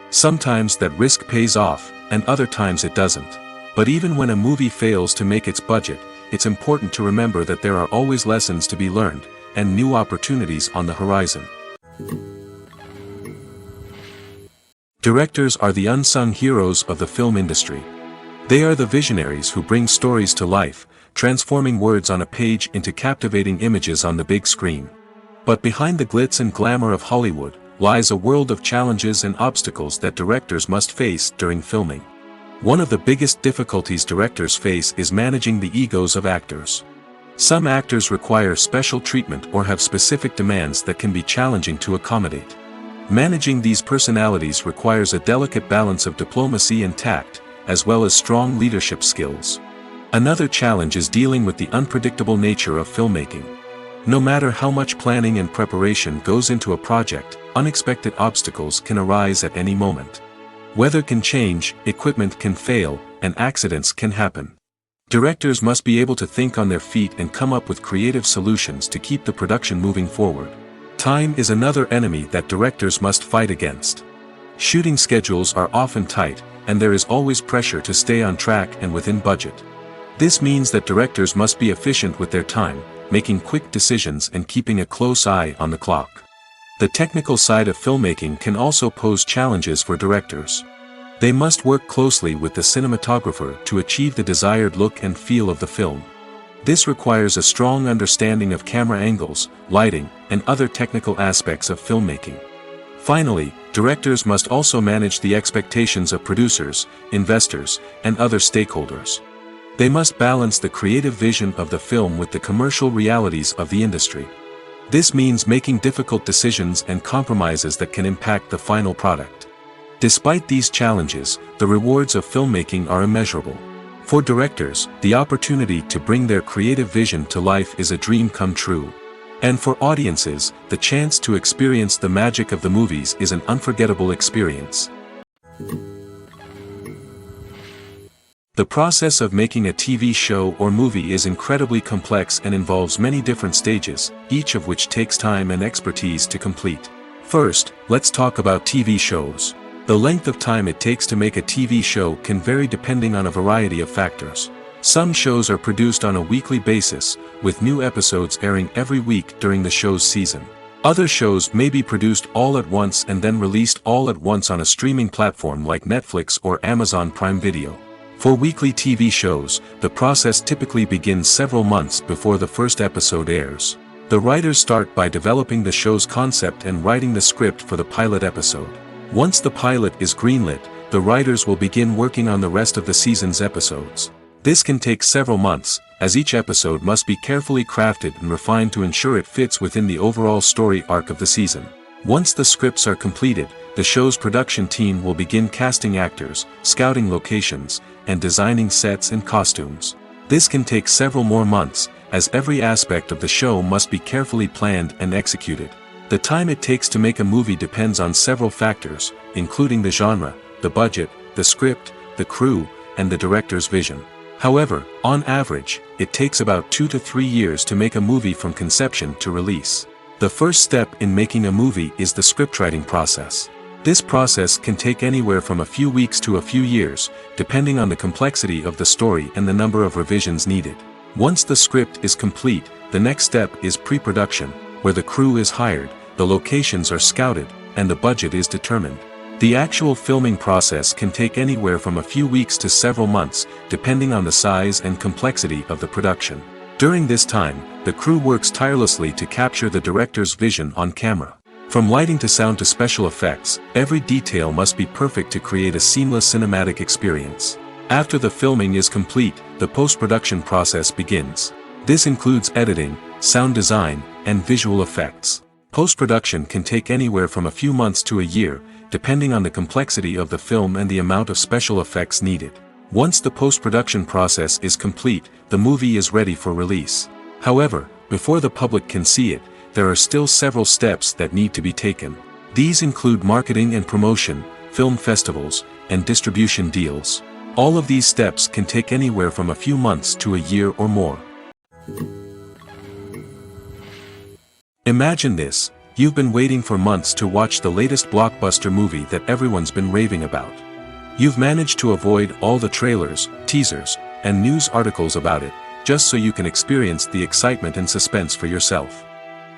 Sometimes that risk pays off, and other times it doesn't. But even when a movie fails to make its budget, it's important to remember that there are always lessons to be learned, and new opportunities on the horizon. Directors are the unsung heroes of the film industry. They are the visionaries who bring stories to life, transforming words on a page into captivating images on the big screen. But behind the glitz and glamour of Hollywood, lies a world of challenges and obstacles that directors must face during filming. One of the biggest difficulties directors face is managing the egos of actors. Some actors require special treatment or have specific demands that can be challenging to accommodate. Managing these personalities requires a delicate balance of diplomacy and tact, as well as strong leadership skills. Another challenge is dealing with the unpredictable nature of filmmaking. No matter how much planning and preparation goes into a project, unexpected obstacles can arise at any moment. Weather can change, equipment can fail, and accidents can happen. Directors must be able to think on their feet and come up with creative solutions to keep the production moving forward. Time is another enemy that directors must fight against. Shooting schedules are often tight, and there is always pressure to stay on track and within budget. This means that directors must be efficient with their time, making quick decisions and keeping a close eye on the clock. The technical side of filmmaking can also pose challenges for directors. They must work closely with the cinematographer to achieve the desired look and feel of the film. This requires a strong understanding of camera angles, lighting, and other technical aspects of filmmaking. Finally, directors must also manage the expectations of producers, investors, and other stakeholders. They must balance the creative vision of the film with the commercial realities of the industry. This means making difficult decisions and compromises that can impact the final product. Despite these challenges, the rewards of filmmaking are immeasurable. For directors, the opportunity to bring their creative vision to life is a dream come true. And for audiences, the chance to experience the magic of the movies is an unforgettable experience. The process of making a TV show or movie is incredibly complex and involves many different stages, each of which takes time and expertise to complete. First, let's talk about TV shows. The length of time it takes to make a TV show can vary depending on a variety of factors. Some shows are produced on a weekly basis, with new episodes airing every week during the show's season. Other shows may be produced all at once and then released all at once on a streaming platform like Netflix or Amazon Prime Video. For weekly TV shows, the process typically begins several months before the first episode airs. The writers start by developing the show's concept and writing the script for the pilot episode. Once the pilot is greenlit, the writers will begin working on the rest of the season's episodes. This can take several months, as each episode must be carefully crafted and refined to ensure it fits within the overall story arc of the season. Once the scripts are completed, the show's production team will begin casting actors, scouting locations, and designing sets and costumes. This can take several more months, as every aspect of the show must be carefully planned and executed. The time it takes to make a movie depends on several factors, including the genre, the budget, the script, the crew, and the director's vision. However, on average, it takes about 2 to 3 years to make a movie from conception to release. The first step in making a movie is the scriptwriting process. This process can take anywhere from a few weeks to a few years, depending on the complexity of the story and the number of revisions needed. Once the script is complete, the next step is pre-production, where the crew is hired, the locations are scouted, and the budget is determined. The actual filming process can take anywhere from a few weeks to several months, depending on the size and complexity of the production. During this time, the crew works tirelessly to capture the director's vision on camera. From lighting to sound to special effects, every detail must be perfect to create a seamless cinematic experience. After the filming is complete, the post-production process begins. This includes editing, sound design, and visual effects. Post-production can take anywhere from a few months to a year, depending on the complexity of the film and the amount of special effects needed. Once the post-production process is complete, the movie is ready for release. However, before the public can see it, there are still several steps that need to be taken. These include marketing and promotion, film festivals, and distribution deals. All of these steps can take anywhere from a few months to a year or more. Imagine this: you've been waiting for months to watch the latest blockbuster movie that everyone's been raving about. You've managed to avoid all the trailers, teasers, and news articles about it, just so you can experience the excitement and suspense for yourself.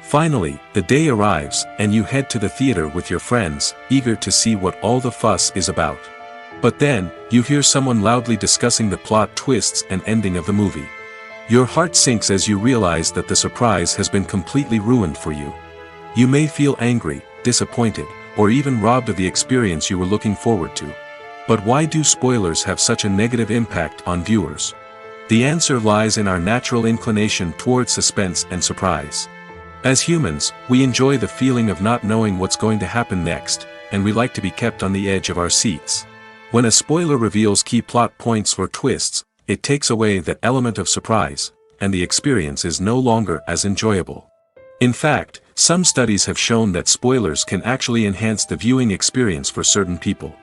Finally, the day arrives, and you head to the theater with your friends, eager to see what all the fuss is about. But then, you hear someone loudly discussing the plot twists and ending of the movie. Your heart sinks as you realize that the surprise has been completely ruined for you. You may feel angry, disappointed, or even robbed of the experience you were looking forward to. But why do spoilers have such a negative impact on viewers? The answer lies in our natural inclination towards suspense and surprise. As humans, we enjoy the feeling of not knowing what's going to happen next, and we like to be kept on the edge of our seats. When a spoiler reveals key plot points or twists, it takes away that element of surprise, and the experience is no longer as enjoyable. In fact, some studies have shown that spoilers can actually enhance the viewing experience for certain people.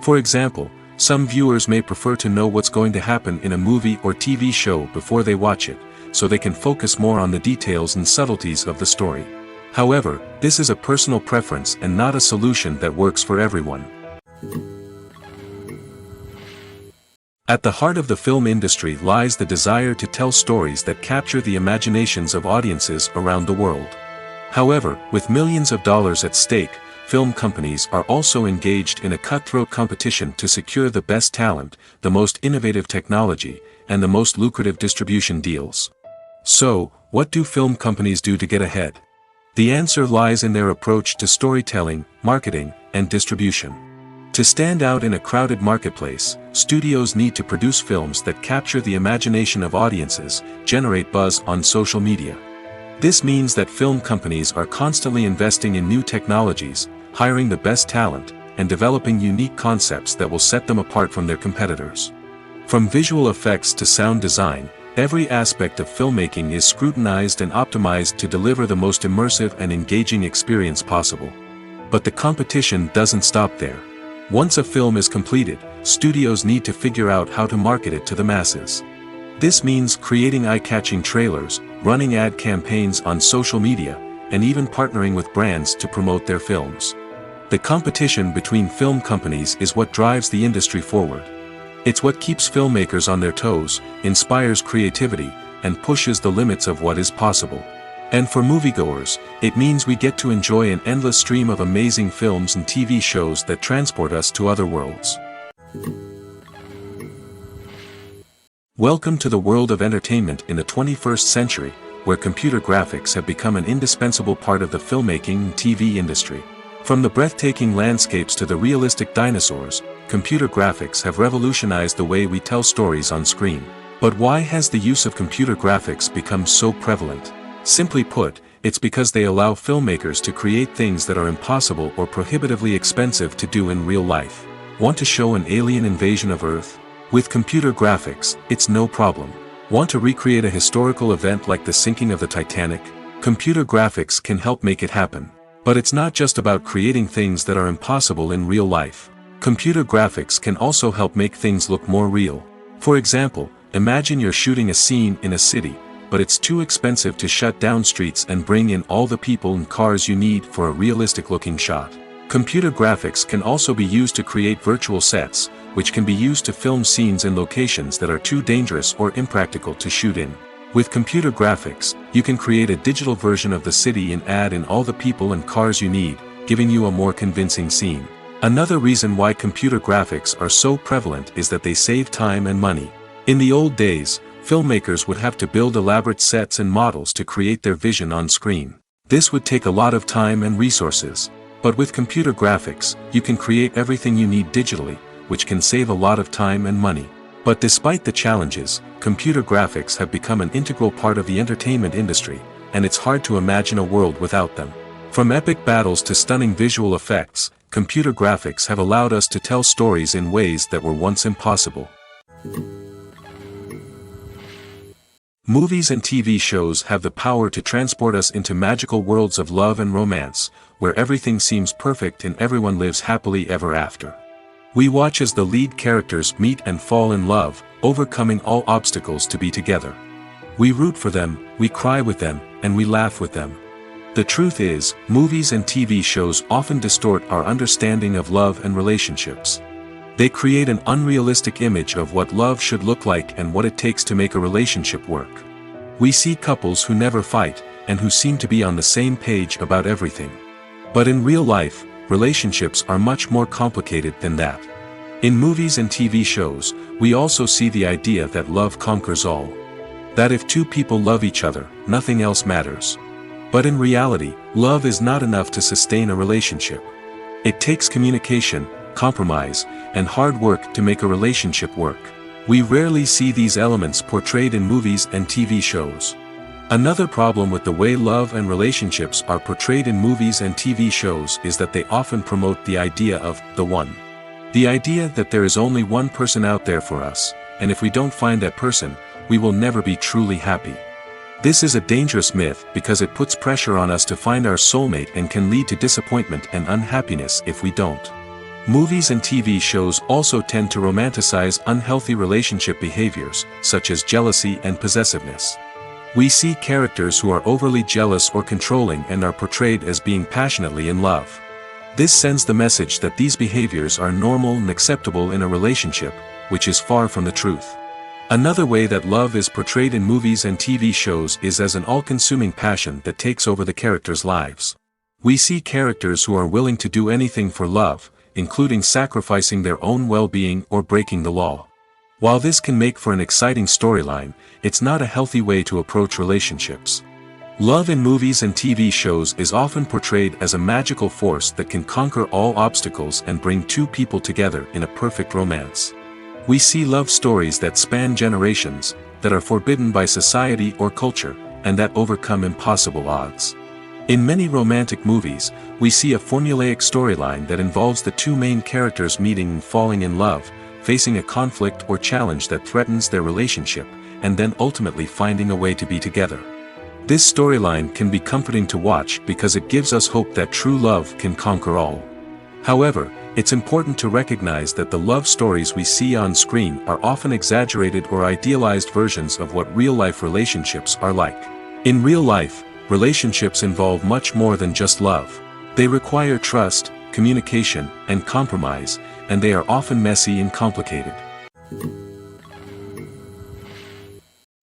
For example, some viewers may prefer to know what's going to happen in a movie or TV show before they watch it, so they can focus more on the details and subtleties of the story. However, this is a personal preference and not a solution that works for everyone. At the heart of the film industry lies the desire to tell stories that capture the imaginations of audiences around the world. However, with millions of dollars at stake, film companies are also engaged in a cutthroat competition to secure the best talent, the most innovative technology, and the most lucrative distribution deals. So, what do film companies do to get ahead? The answer lies in their approach to storytelling, marketing, and distribution. To stand out in a crowded marketplace, studios need to produce films that capture the imagination of audiences, generate buzz on social media. This means that film companies are constantly investing in new technologies, hiring the best talent, and developing unique concepts that will set them apart from their competitors. From visual effects to sound design, every aspect of filmmaking is scrutinized and optimized to deliver the most immersive and engaging experience possible. But the competition doesn't stop there. Once a film is completed, studios need to figure out how to market it to the masses. This means creating eye-catching trailers, running ad campaigns on social media, and even partnering with brands to promote their films. The competition between film companies is what drives the industry forward. It's what keeps filmmakers on their toes, inspires creativity, and pushes the limits of what is possible. And for moviegoers, it means we get to enjoy an endless stream of amazing films and TV shows that transport us to other worlds. Welcome to the world of entertainment in the 21st century, where computer graphics have become an indispensable part of the filmmaking and TV industry. From the breathtaking landscapes to the realistic dinosaurs, computer graphics have revolutionized the way we tell stories on screen. But why has the use of computer graphics become so prevalent? Simply put, it's because they allow filmmakers to create things that are impossible or prohibitively expensive to do in real life. Want to show an alien invasion of Earth? With computer graphics, it's no problem. Want to recreate a historical event like the sinking of the Titanic? Computer graphics can help make it happen. But it's not just about creating things that are impossible in real life. Computer graphics can also help make things look more real. For example, imagine you're shooting a scene in a city, but it's too expensive to shut down streets and bring in all the people and cars you need for a realistic-looking shot. Computer graphics can also be used to create virtual sets, which can be used to film scenes in locations that are too dangerous or impractical to shoot in. With computer graphics, you can create a digital version of the city and add in all the people and cars you need, giving you a more convincing scene. Another reason why computer graphics are so prevalent is that they save time and money. In the old days, filmmakers would have to build elaborate sets and models to create their vision on screen. This would take a lot of time and resources. But with computer graphics, you can create everything you need digitally, which can save a lot of time and money. But despite the challenges, computer graphics have become an integral part of the entertainment industry, and it's hard to imagine a world without them. From epic battles to stunning visual effects, computer graphics have allowed us to tell stories in ways that were once impossible. Movies and TV shows have the power to transport us into magical worlds of love and romance, where everything seems perfect and everyone lives happily ever after. We watch as the lead characters meet and fall in love, overcoming all obstacles to be together. We root for them, we cry with them, and we laugh with them. The truth is, movies and TV shows often distort our understanding of love and relationships. They create an unrealistic image of what love should look like and what it takes to make a relationship work. We see couples who never fight, and who seem to be on the same page about everything. But in real life, relationships are much more complicated than that. In movies and TV shows, we also see the idea that love conquers all. That if two people love each other, nothing else matters. But in reality, love is not enough to sustain a relationship. It takes communication, compromise, and hard work to make a relationship work. We rarely see these elements portrayed in movies and TV shows. Another problem with the way love and relationships are portrayed in movies and TV shows is that they often promote the idea of the one. The idea that there is only one person out there for us, and if we don't find that person, we will never be truly happy. This is a dangerous myth because it puts pressure on us to find our soulmate and can lead to disappointment and unhappiness if we don't. Movies and TV shows also tend to romanticize unhealthy relationship behaviors, such as jealousy and possessiveness. We see characters who are overly jealous or controlling and are portrayed as being passionately in love. This sends the message that these behaviors are normal and acceptable in a relationship, which is far from the truth. Another way that love is portrayed in movies and TV shows is as an all-consuming passion that takes over the characters' lives. We see characters who are willing to do anything for love, including sacrificing their own well-being or breaking the law. While this can make for an exciting storyline, it's not a healthy way to approach relationships. Love in movies and TV shows is often portrayed as a magical force that can conquer all obstacles and bring two people together in a perfect romance. We see love stories that span generations, that are forbidden by society or culture, and that overcome impossible odds. In many romantic movies, we see a formulaic storyline that involves the two main characters meeting and falling in love, facing a conflict or challenge that threatens their relationship, and then ultimately finding a way to be together. This storyline can be comforting to watch because it gives us hope that true love can conquer all. However, it's important to recognize that the love stories we see on screen are often exaggerated or idealized versions of what real-life relationships are like. In real life, relationships involve much more than just love. They require trust, communication, and compromise, and they are often messy and complicated.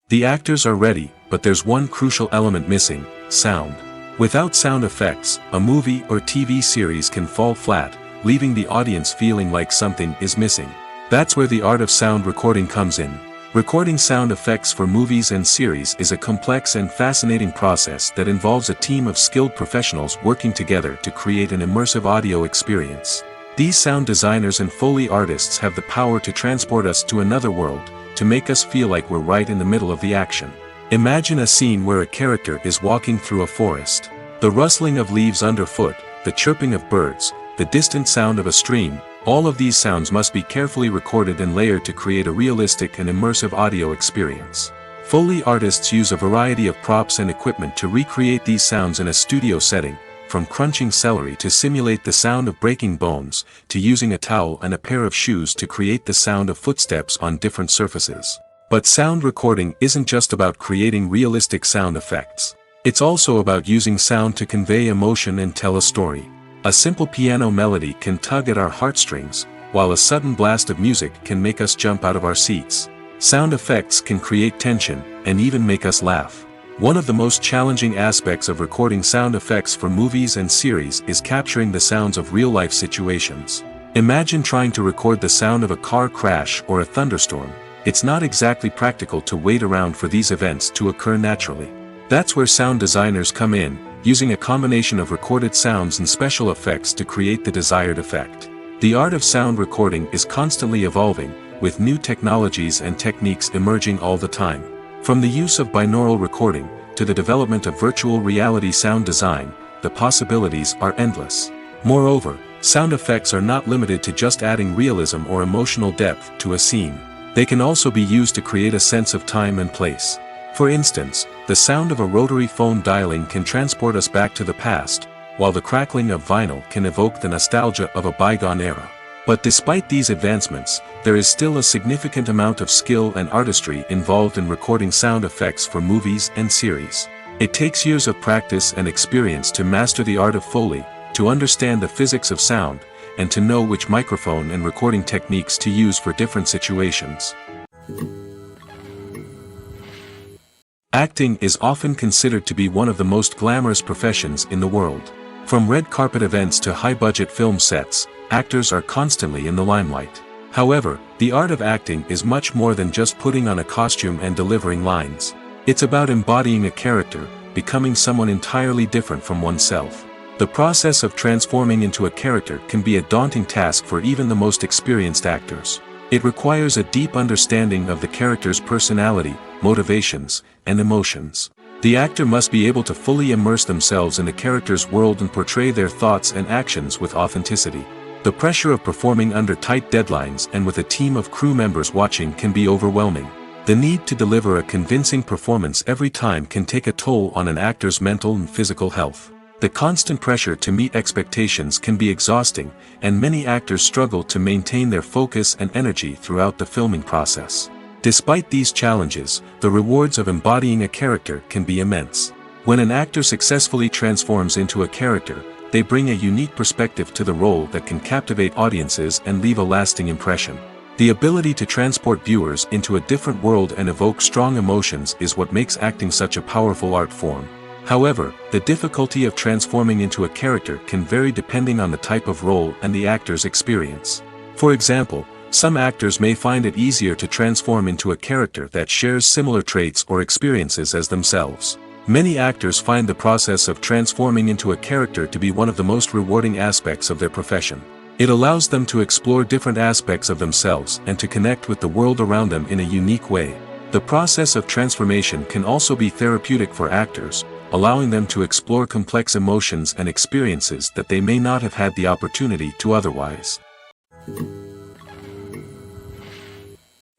The actors are ready, but there's one crucial element missing: sound. Without sound effects, a movie or TV series can fall flat, leaving the audience feeling like something is missing. That's where the art of sound recording comes in. Recording sound effects for movies and series is a complex and fascinating process that involves a team of skilled professionals working together to create an immersive audio experience. These sound designers and Foley artists have the power to transport us to another world, to make us feel like we're right in the middle of the action. Imagine a scene where a character is walking through a forest. The rustling of leaves underfoot, the chirping of birds, the distant sound of a stream, all of these sounds must be carefully recorded and layered to create a realistic and immersive audio experience. Foley artists use a variety of props and equipment to recreate these sounds in a studio setting, from crunching celery to simulate the sound of breaking bones, to using a towel and a pair of shoes to create the sound of footsteps on different surfaces. But sound recording isn't just about creating realistic sound effects. It's also about using sound to convey emotion and tell a story. A simple piano melody can tug at our heartstrings, while a sudden blast of music can make us jump out of our seats. Sound effects can create tension, and even make us laugh. One of the most challenging aspects of recording sound effects for movies and series is capturing the sounds of real-life situations. Imagine trying to record the sound of a car crash or a thunderstorm. It's not exactly practical to wait around for these events to occur naturally. That's where sound designers come in, using a combination of recorded sounds and special effects to create the desired effect. The art of sound recording is constantly evolving, with new technologies and techniques emerging all the time. From the use of binaural recording, to the development of virtual reality sound design, the possibilities are endless. Moreover, sound effects are not limited to just adding realism or emotional depth to a scene. They can also be used to create a sense of time and place. For instance, the sound of a rotary phone dialing can transport us back to the past, while the crackling of vinyl can evoke the nostalgia of a bygone era. But despite these advancements, there is still a significant amount of skill and artistry involved in recording sound effects for movies and series. It takes years of practice and experience to master the art of Foley, to understand the physics of sound, and to know which microphone and recording techniques to use for different situations. Acting is often considered to be one of the most glamorous professions in the world. From red carpet events to high-budget film sets, actors are constantly in the limelight. However, the art of acting is much more than just putting on a costume and delivering lines. It's about embodying a character, becoming someone entirely different from oneself. The process of transforming into a character can be a daunting task for even the most experienced actors. It requires a deep understanding of the character's personality, motivations, and emotions. The actor must be able to fully immerse themselves in the character's world and portray their thoughts and actions with authenticity. The pressure of performing under tight deadlines and with a team of crew members watching can be overwhelming. The need to deliver a convincing performance every time can take a toll on an actor's mental and physical health. The constant pressure to meet expectations can be exhausting, and many actors struggle to maintain their focus and energy throughout the filming process. Despite these challenges, the rewards of embodying a character can be immense. When an actor successfully transforms into a character, they bring a unique perspective to the role that can captivate audiences and leave a lasting impression. The ability to transport viewers into a different world and evoke strong emotions is what makes acting such a powerful art form. However, the difficulty of transforming into a character can vary depending on the type of role and the actor's experience. For example, some actors may find it easier to transform into a character that shares similar traits or experiences as themselves. Many actors find the process of transforming into a character to be one of the most rewarding aspects of their profession. It allows them to explore different aspects of themselves and to connect with the world around them in a unique way. The process of transformation can also be therapeutic for actors, allowing them to explore complex emotions and experiences that they may not have had the opportunity to otherwise.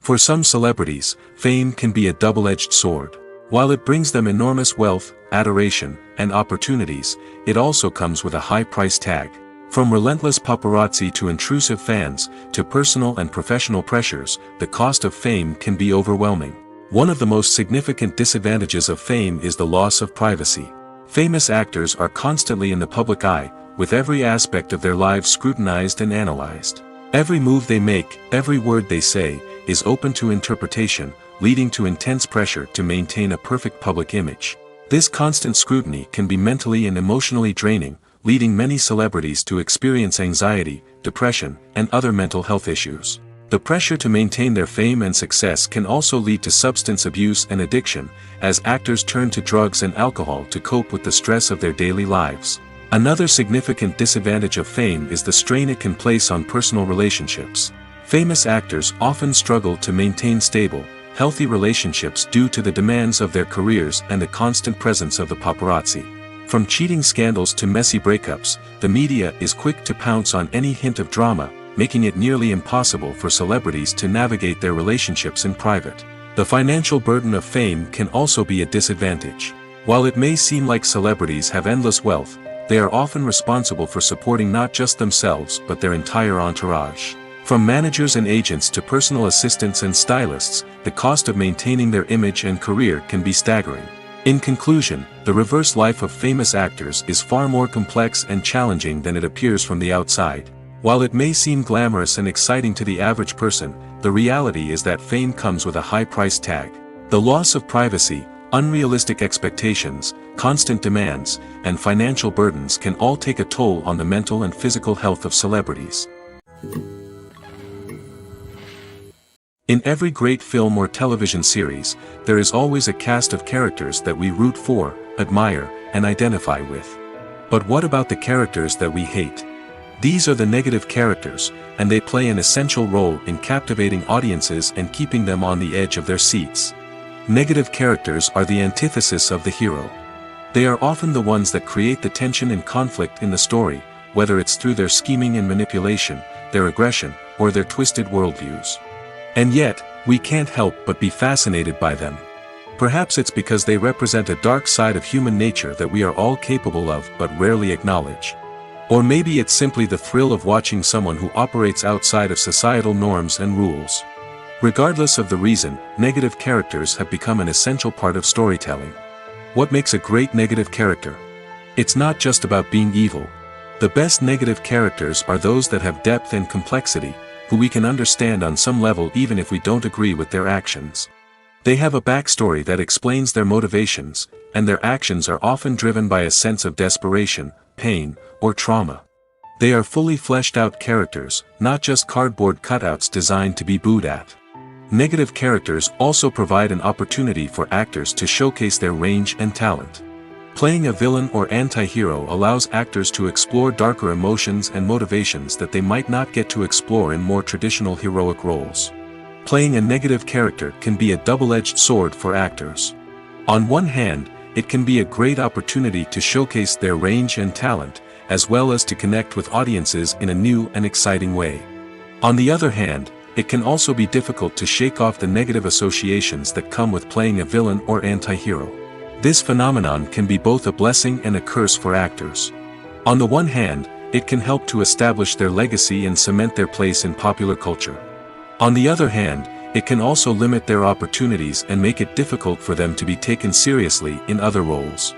For some celebrities, fame can be a double-edged sword. While it brings them enormous wealth, adoration, and opportunities, it also comes with a high price tag. From relentless paparazzi to intrusive fans, to personal and professional pressures, the cost of fame can be overwhelming. One of the most significant disadvantages of fame is the loss of privacy. Famous actors are constantly in the public eye, with every aspect of their lives scrutinized and analyzed. Every move they make, every word they say, is open to interpretation, leading to intense pressure to maintain a perfect public image. This constant scrutiny can be mentally and emotionally draining, leading many celebrities to experience anxiety, depression, and other mental health issues. The pressure to maintain their fame and success can also lead to substance abuse and addiction, as actors turn to drugs and alcohol to cope with the stress of their daily lives. Another significant disadvantage of fame is the strain it can place on personal relationships. Famous actors often struggle to maintain stable, healthy relationships due to the demands of their careers and the constant presence of the paparazzi. From cheating scandals to messy breakups, the media is quick to pounce on any hint of drama, making it nearly impossible for celebrities to navigate their relationships in private. The financial burden of fame can also be a disadvantage. While it may seem like celebrities have endless wealth, they are often responsible for supporting not just themselves but their entire entourage. From managers and agents to personal assistants and stylists, the cost of maintaining their image and career can be staggering. In conclusion, the reverse life of famous actors is far more complex and challenging than it appears from the outside. While it may seem glamorous and exciting to the average person, the reality is that fame comes with a high price tag. The loss of privacy, unrealistic expectations, constant demands, and financial burdens can all take a toll on the mental and physical health of celebrities. In every great film or television series, there is always a cast of characters that we root for, admire, and identify with. But what about the characters that we hate? These are the negative characters, and they play an essential role in captivating audiences and keeping them on the edge of their seats. Negative characters are the antithesis of the hero. They are often the ones that create the tension and conflict in the story, whether it's through their scheming and manipulation, their aggression, or their twisted worldviews. And yet, we can't help but be fascinated by them. Perhaps it's because they represent a dark side of human nature that we are all capable of but rarely acknowledge. Or maybe it's simply the thrill of watching someone who operates outside of societal norms and rules. Regardless of the reason, negative characters have become an essential part of storytelling. What makes a great negative character? It's not just about being evil. The best negative characters are those that have depth and complexity, who we can understand on some level even if we don't agree with their actions. They have a backstory that explains their motivations, and their actions are often driven by a sense of desperation, pain, or trauma. They are fully fleshed out characters, not just cardboard cutouts designed to be booed at. Negative characters also provide an opportunity for actors to showcase their range and talent. Playing a villain or anti-hero allows actors to explore darker emotions and motivations that they might not get to explore in more traditional heroic roles. Playing a negative character can be a double-edged sword for actors. On one hand, it can be a great opportunity to showcase their range and talent, as well as to connect with audiences in a new and exciting way. On the other hand, it can also be difficult to shake off the negative associations that come with playing a villain or anti-hero. This phenomenon can be both a blessing and a curse for actors. On the one hand, it can help to establish their legacy and cement their place in popular culture. On the other hand, it can also limit their opportunities and make it difficult for them to be taken seriously in other roles.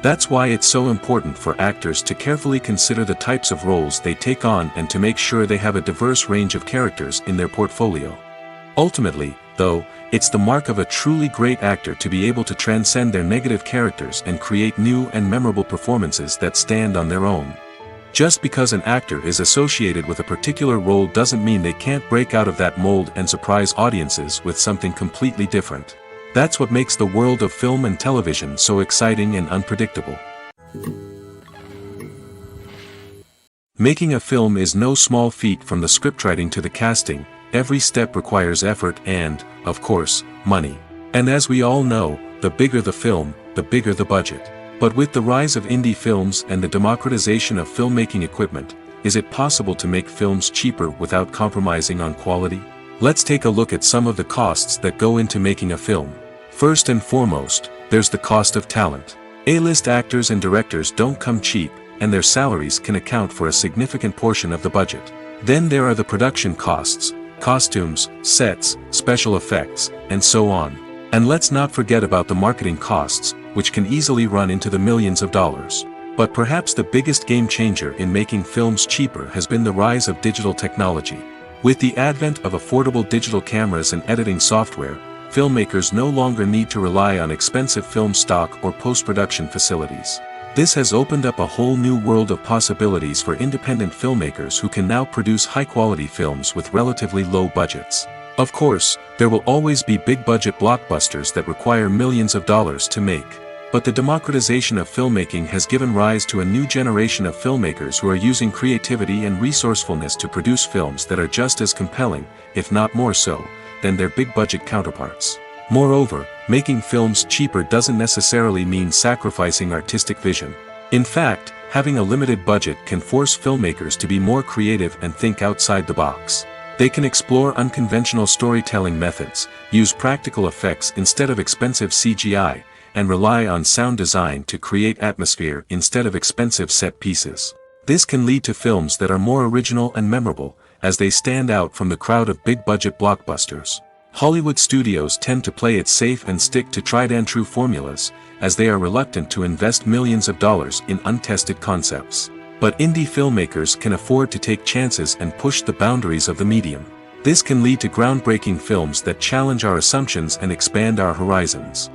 That's why it's so important for actors to carefully consider the types of roles they take on and to make sure they have a diverse range of characters in their portfolio. Ultimately, though, it's the mark of a truly great actor to be able to transcend their negative characters and create new and memorable performances that stand on their own. Just because an actor is associated with a particular role doesn't mean they can't break out of that mold and surprise audiences with something completely different. That's what makes the world of film and television so exciting and unpredictable. Making a film is no small feat. From the scriptwriting to the casting, every step requires effort and, of course, money. And as we all know, the bigger the film, the bigger the budget. But with the rise of indie films and the democratization of filmmaking equipment, is it possible to make films cheaper without compromising on quality? Let's take a look at some of the costs that go into making a film. First and foremost, there's the cost of talent. A-list actors and directors don't come cheap, and their salaries can account for a significant portion of the budget. Then there are the production costs, costumes, sets, special effects, and so on. And let's not forget about the marketing costs, which can easily run into the millions of dollars. But perhaps the biggest game changer in making films cheaper has been the rise of digital technology. With the advent of affordable digital cameras and editing software, filmmakers no longer need to rely on expensive film stock or post-production facilities. This has opened up a whole new world of possibilities for independent filmmakers who can now produce high-quality films with relatively low budgets. Of course, there will always be big-budget blockbusters that require millions of dollars to make. But the democratization of filmmaking has given rise to a new generation of filmmakers who are using creativity and resourcefulness to produce films that are just as compelling, if not more so, than their big-budget counterparts. Moreover, making films cheaper doesn't necessarily mean sacrificing artistic vision. In fact, having a limited budget can force filmmakers to be more creative and think outside the box. They can explore unconventional storytelling methods, use practical effects instead of expensive CGI, and rely on sound design to create atmosphere instead of expensive set pieces. This can lead to films that are more original and memorable, as they stand out from the crowd of big-budget blockbusters. Hollywood studios tend to play it safe and stick to tried-and-true formulas, as they are reluctant to invest millions of dollars in untested concepts. But indie filmmakers can afford to take chances and push the boundaries of the medium. This can lead to groundbreaking films that challenge our assumptions and expand our horizons.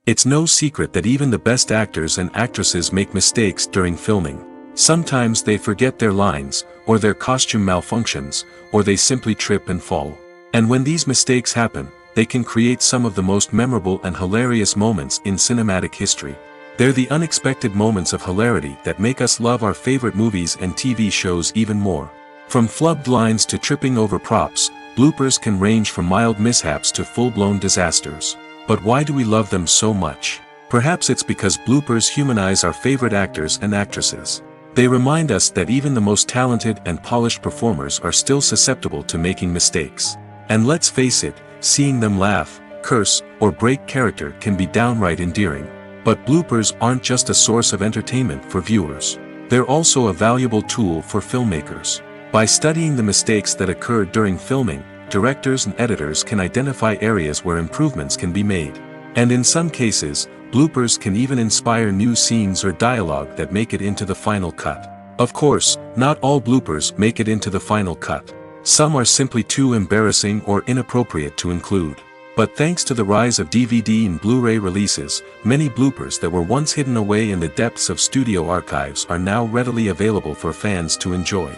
It's no secret that even the best actors and actresses make mistakes during filming. Sometimes they forget their lines, or their costume malfunctions, or they simply trip and fall. And when these mistakes happen, they can create some of the most memorable and hilarious moments in cinematic history. They're the unexpected moments of hilarity that make us love our favorite movies and TV shows even more. From flubbed lines to tripping over props, bloopers can range from mild mishaps to full-blown disasters. But why do we love them so much? Perhaps it's because bloopers humanize our favorite actors and actresses. They remind us that even the most talented and polished performers are still susceptible to making mistakes. And let's face it, seeing them laugh, curse, or break character can be downright endearing. But bloopers aren't just a source of entertainment for viewers. They're also a valuable tool for filmmakers. By studying the mistakes that occurred during filming, directors and editors can identify areas where improvements can be made. And in some cases, bloopers can even inspire new scenes or dialogue that make it into the final cut. Of course, not all bloopers make it into the final cut. Some are simply too embarrassing or inappropriate to include. But thanks to the rise of DVD and Blu-ray releases, many bloopers that were once hidden away in the depths of studio archives are now readily available for fans to enjoy.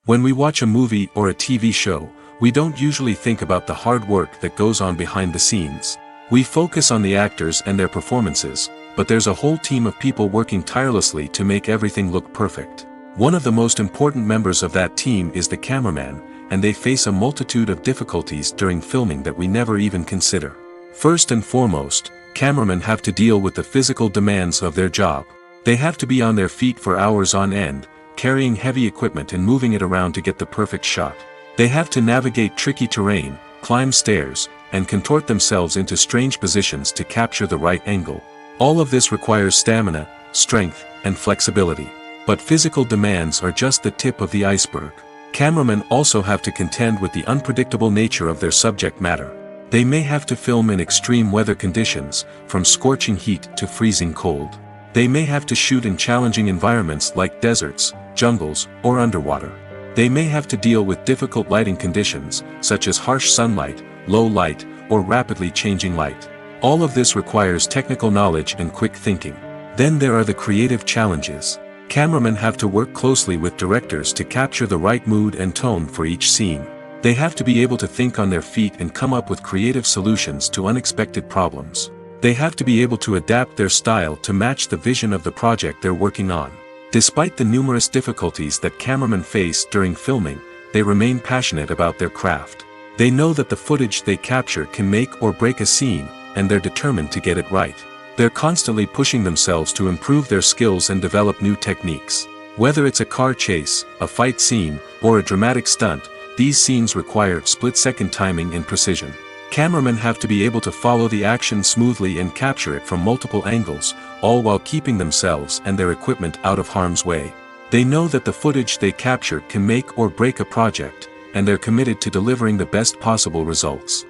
When we watch a movie or a TV show, we don't usually think about the hard work that goes on behind the scenes. We focus on the actors and their performances, but there's a whole team of people working tirelessly to make everything look perfect. One of the most important members of that team is the cameraman, and they face a multitude of difficulties during filming that we never even consider. First and foremost, cameramen have to deal with the physical demands of their job. They have to be on their feet for hours on end, carrying heavy equipment and moving it around to get the perfect shot. They have to navigate tricky terrain, climb stairs, and contort themselves into strange positions to capture the right angle. All of this requires stamina, strength, and flexibility. But physical demands are just the tip of the iceberg. Cameramen also have to contend with the unpredictable nature of their subject matter. They may have to film in extreme weather conditions, from scorching heat to freezing cold. They may have to shoot in challenging environments like deserts, jungles, or underwater. They may have to deal with difficult lighting conditions, such as harsh sunlight, low light, or rapidly changing light. All of this requires technical knowledge and quick thinking. Then there are the creative challenges. Cameramen have to work closely with directors to capture the right mood and tone for each scene. They have to be able to think on their feet and come up with creative solutions to unexpected problems. They have to be able to adapt their style to match the vision of the project they're working on. Despite the numerous difficulties that cameramen face during filming, they remain passionate about their craft. They know that the footage they capture can make or break a scene, and they're determined to get it right. They're constantly pushing themselves to improve their skills and develop new techniques. Whether it's a car chase, a fight scene, or a dramatic stunt, these scenes require split-second timing and precision. Cameramen have to be able to follow the action smoothly and capture it from multiple angles, all while keeping themselves and their equipment out of harm's way. They know that the footage they capture can make or break a project, and they're committed to delivering the best possible results.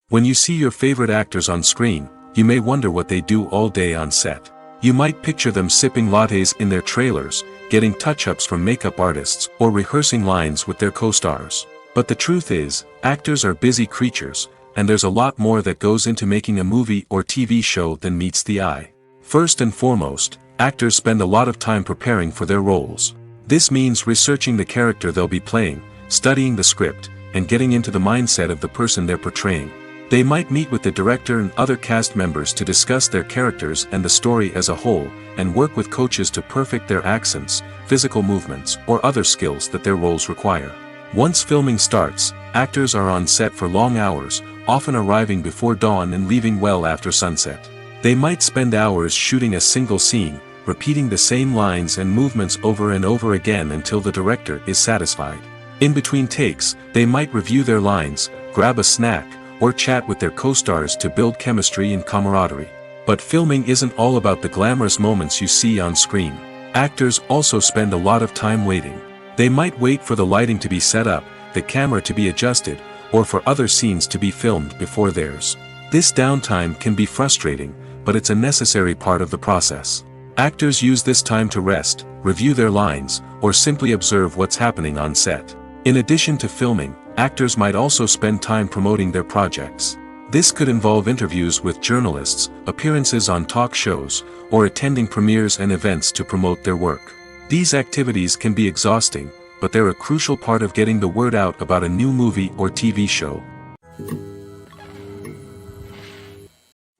When you see your favorite actors on screen, you may wonder what they do all day on set. You might picture them sipping lattes in their trailers, getting touch-ups from makeup artists, or rehearsing lines with their co-stars. But the truth is, actors are busy creatures, and there's a lot more that goes into making a movie or TV show than meets the eye. First and foremost, actors spend a lot of time preparing for their roles. This means researching the character they'll be playing, studying the script, and getting into the mindset of the person they're portraying. They might meet with the director and other cast members to discuss their characters and the story as a whole, and work with coaches to perfect their accents, physical movements, or other skills that their roles require. Once filming starts, actors are on set for long hours, often arriving before dawn and leaving well after sunset. They might spend hours shooting a single scene, repeating the same lines and movements over and over again until the director is satisfied. In between takes, they might review their lines, grab a snack, or chat with their co-stars to build chemistry and camaraderie. But filming isn't all about the glamorous moments you see on screen. Actors also spend a lot of time waiting. They might wait for the lighting to be set up, the camera to be adjusted, or for other scenes to be filmed before theirs. This downtime can be frustrating, but it's a necessary part of the process. Actors use this time to rest, review their lines, or simply observe what's happening on set. In addition to filming, actors might also spend time promoting their projects. This could involve interviews with journalists, appearances on talk shows, or attending premieres and events to promote their work. These activities can be exhausting, but they're a crucial part of getting the word out about a new movie or TV show.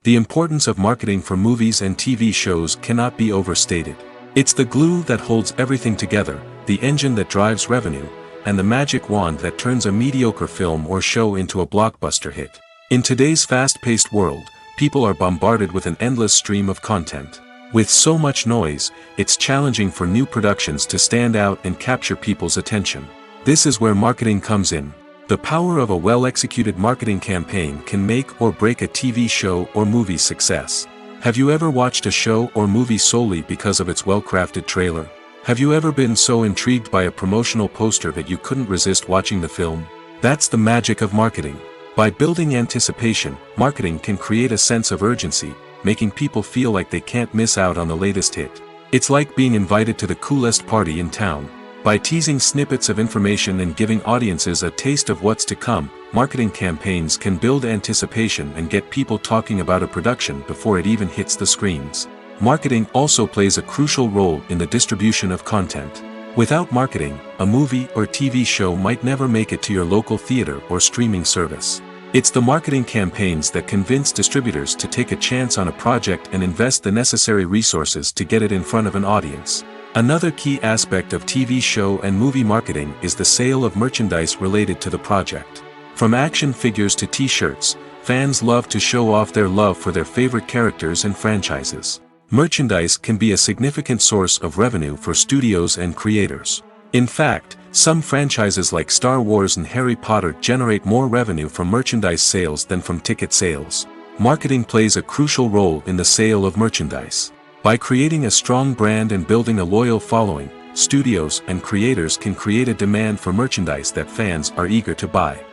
The importance of marketing for movies and TV shows cannot be overstated. It's the glue that holds everything together, the engine that drives revenue, and the magic wand that turns a mediocre film or show into a blockbuster hit. In today's fast-paced world, people are bombarded with an endless stream of content. With so much noise, it's challenging for new productions to stand out and capture people's attention. This is where marketing comes in. The power of a well-executed marketing campaign can make or break a TV show or movie's success. Have you ever watched a show or movie solely because of its well-crafted trailer? Have you ever been so intrigued by a promotional poster that you couldn't resist watching the film? That's the magic of marketing. By building anticipation, marketing can create a sense of urgency, making people feel like they can't miss out on the latest hit. It's like being invited to the coolest party in town. By teasing snippets of information and giving audiences a taste of what's to come, marketing campaigns can build anticipation and get people talking about a production before it even hits the screens. Marketing also plays a crucial role in the distribution of content. Without marketing, a movie or TV show might never make it to your local theater or streaming service. It's the marketing campaigns that convince distributors to take a chance on a project and invest the necessary resources to get it in front of an audience. Another key aspect of TV show and movie marketing is the sale of merchandise related to the project. From action figures to t-shirts, fans love to show off their love for their favorite characters and franchises. Merchandise can be a significant source of revenue for studios and creators. In fact, some franchises like Star Wars and Harry Potter generate more revenue from merchandise sales than from ticket sales. Marketing plays a crucial role in the sale of merchandise. By creating a strong brand and building a loyal following, studios and creators can create a demand for merchandise that fans are eager to buy.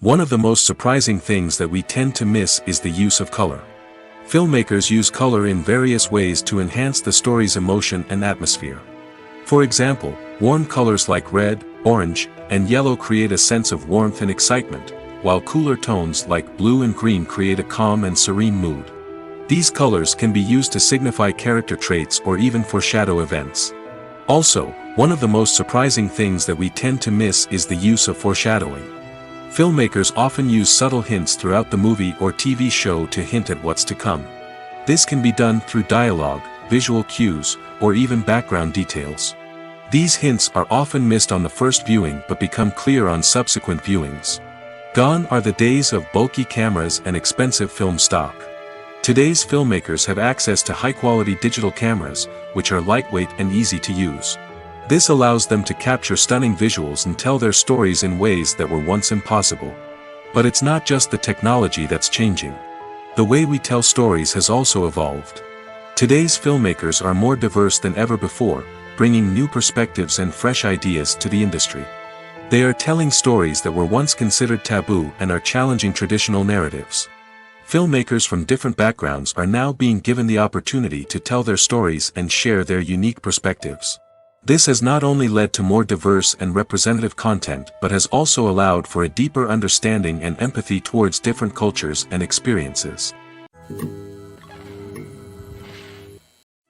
One of the most surprising things that we tend to miss is the use of color. Filmmakers use color in various ways to enhance the story's emotion and atmosphere. For example, warm colors like red, orange, and yellow create a sense of warmth and excitement, while cooler tones like blue and green create a calm and serene mood. These colors can be used to signify character traits or even foreshadow events. Also, one of the most surprising things that we tend to miss is the use of foreshadowing. Filmmakers often use subtle hints throughout the movie or TV show to hint at what's to come. This can be done through dialogue, visual cues, or even background details. These hints are often missed on the first viewing but become clear on subsequent viewings. Gone are the days of bulky cameras and expensive film stock. Today's filmmakers have access to high-quality digital cameras, which are lightweight and easy to use. This allows them to capture stunning visuals and tell their stories in ways that were once impossible. But it's not just the technology that's changing. The way we tell stories has also evolved. Today's filmmakers are more diverse than ever before, bringing new perspectives and fresh ideas to the industry. They are telling stories that were once considered taboo and are challenging traditional narratives. Filmmakers from different backgrounds are now being given the opportunity to tell their stories and share their unique perspectives. This has not only led to more diverse and representative content but has also allowed for a deeper understanding and empathy towards different cultures and experiences.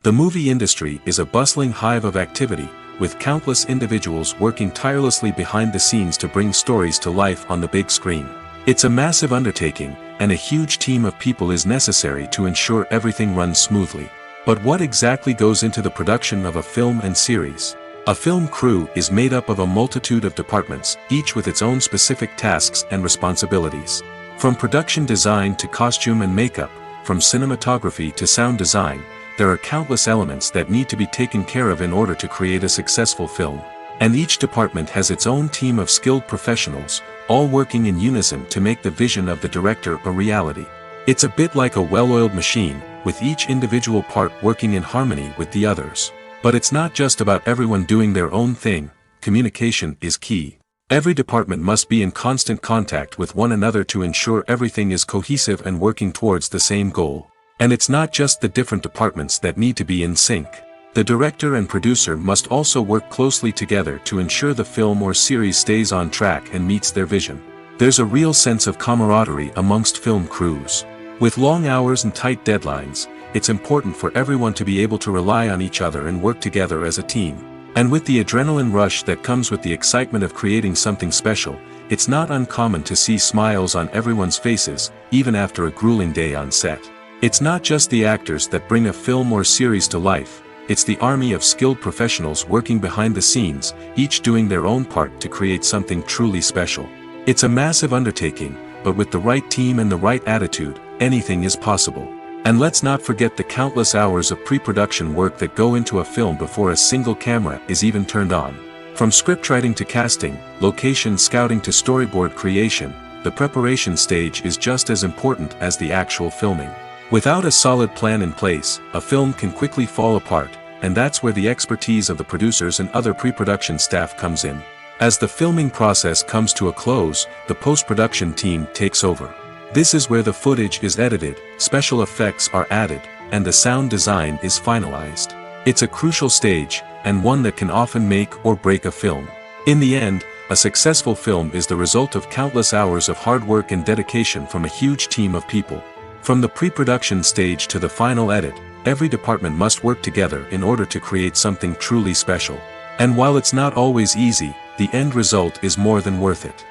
The movie industry is a bustling hive of activity, with countless individuals working tirelessly behind the scenes to bring stories to life on the big screen. It's a massive undertaking, and a huge team of people is necessary to ensure everything runs smoothly. But what exactly goes into the production of a film and series? A film crew is made up of a multitude of departments, each with its own specific tasks and responsibilities. From production design to costume and makeup, from cinematography to sound design, there are countless elements that need to be taken care of in order to create a successful film. And each department has its own team of skilled professionals, all working in unison to make the vision of the director a reality. It's a bit like a well-oiled machine, with each individual part working in harmony with the others. But it's not just about everyone doing their own thing. Communication is key. Every department must be in constant contact with one another to ensure everything is cohesive and working towards the same goal. And it's not just the different departments that need to be in sync. The director and producer must also work closely together to ensure the film or series stays on track and meets their vision. There's a real sense of camaraderie amongst film crews. With long hours and tight deadlines, it's important for everyone to be able to rely on each other and work together as a team. And with the adrenaline rush that comes with the excitement of creating something special, it's not uncommon to see smiles on everyone's faces, even after a grueling day on set. It's not just the actors that bring a film or series to life. It's the army of skilled professionals working behind the scenes, each doing their own part to create something truly special. It's a massive undertaking, but with the right team and the right attitude, anything is possible. And let's not forget the countless hours of pre-production work that go into a film before a single camera is even turned on. From scriptwriting to casting, location scouting to storyboard creation, the preparation stage is just as important as the actual filming. Without a solid plan in place, a film can quickly fall apart, and that's where the expertise of the producers and other pre-production staff comes in. As the filming process comes to a close, the post-production team takes over. This is where the footage is edited, special effects are added, and the sound design is finalized. It's a crucial stage, and one that can often make or break a film. In the end, a successful film is the result of countless hours of hard work and dedication from a huge team of people. From the pre-production stage to the final edit, every department must work together in order to create something truly special. And while it's not always easy, the end result is more than worth it.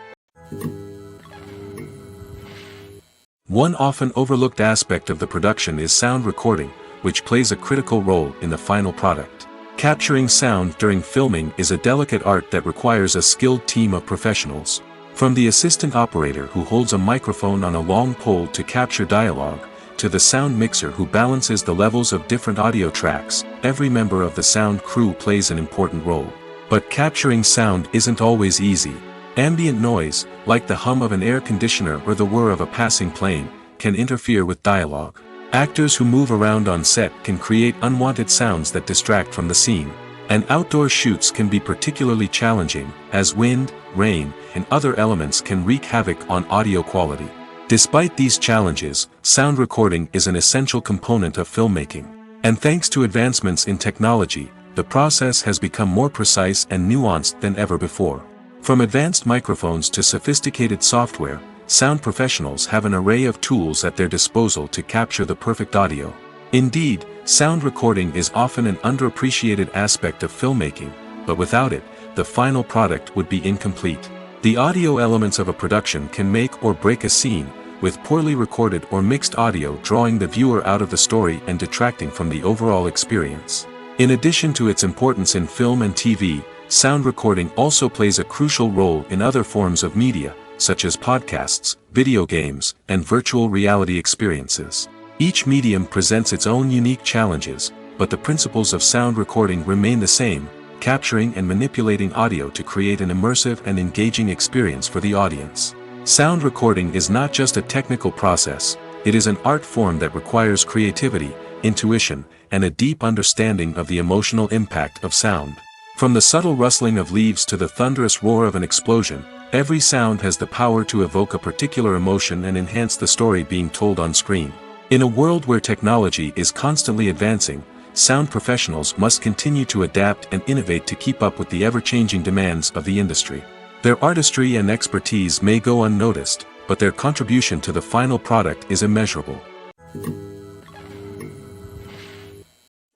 One often overlooked aspect of the production is sound recording, which plays a critical role in the final product. Capturing sound during filming is a delicate art that requires a skilled team of professionals. From the assistant operator who holds a microphone on a long pole to capture dialogue, to the sound mixer who balances the levels of different audio tracks, every member of the sound crew plays an important role. But capturing sound isn't always easy. Ambient noise, like the hum of an air conditioner or the whir of a passing plane, can interfere with dialogue. Actors who move around on set can create unwanted sounds that distract from the scene. And outdoor shoots can be particularly challenging, as wind, rain, and other elements can wreak havoc on audio quality. Despite these challenges, sound recording is an essential component of filmmaking. And thanks to advancements in technology, the process has become more precise and nuanced than ever before. From advanced microphones to sophisticated software, sound professionals have an array of tools at their disposal to capture the perfect audio. Indeed, sound recording is often an underappreciated aspect of filmmaking, but without it, the final product would be incomplete. The audio elements of a production can make or break a scene, with poorly recorded or mixed audio drawing the viewer out of the story and detracting from the overall experience. In addition to its importance in film and TV, sound recording also plays a crucial role in other forms of media, such as podcasts, video games, and virtual reality experiences. Each medium presents its own unique challenges, but the principles of sound recording remain the same, capturing and manipulating audio to create an immersive and engaging experience for the audience. Sound recording is not just a technical process, it is an art form that requires creativity, intuition, and a deep understanding of the emotional impact of sound. From the subtle rustling of leaves to the thunderous roar of an explosion, every sound has the power to evoke a particular emotion and enhance the story being told on screen. In a world where technology is constantly advancing, sound professionals must continue to adapt and innovate to keep up with the ever-changing demands of the industry. Their artistry and expertise may go unnoticed, but their contribution to the final product is immeasurable.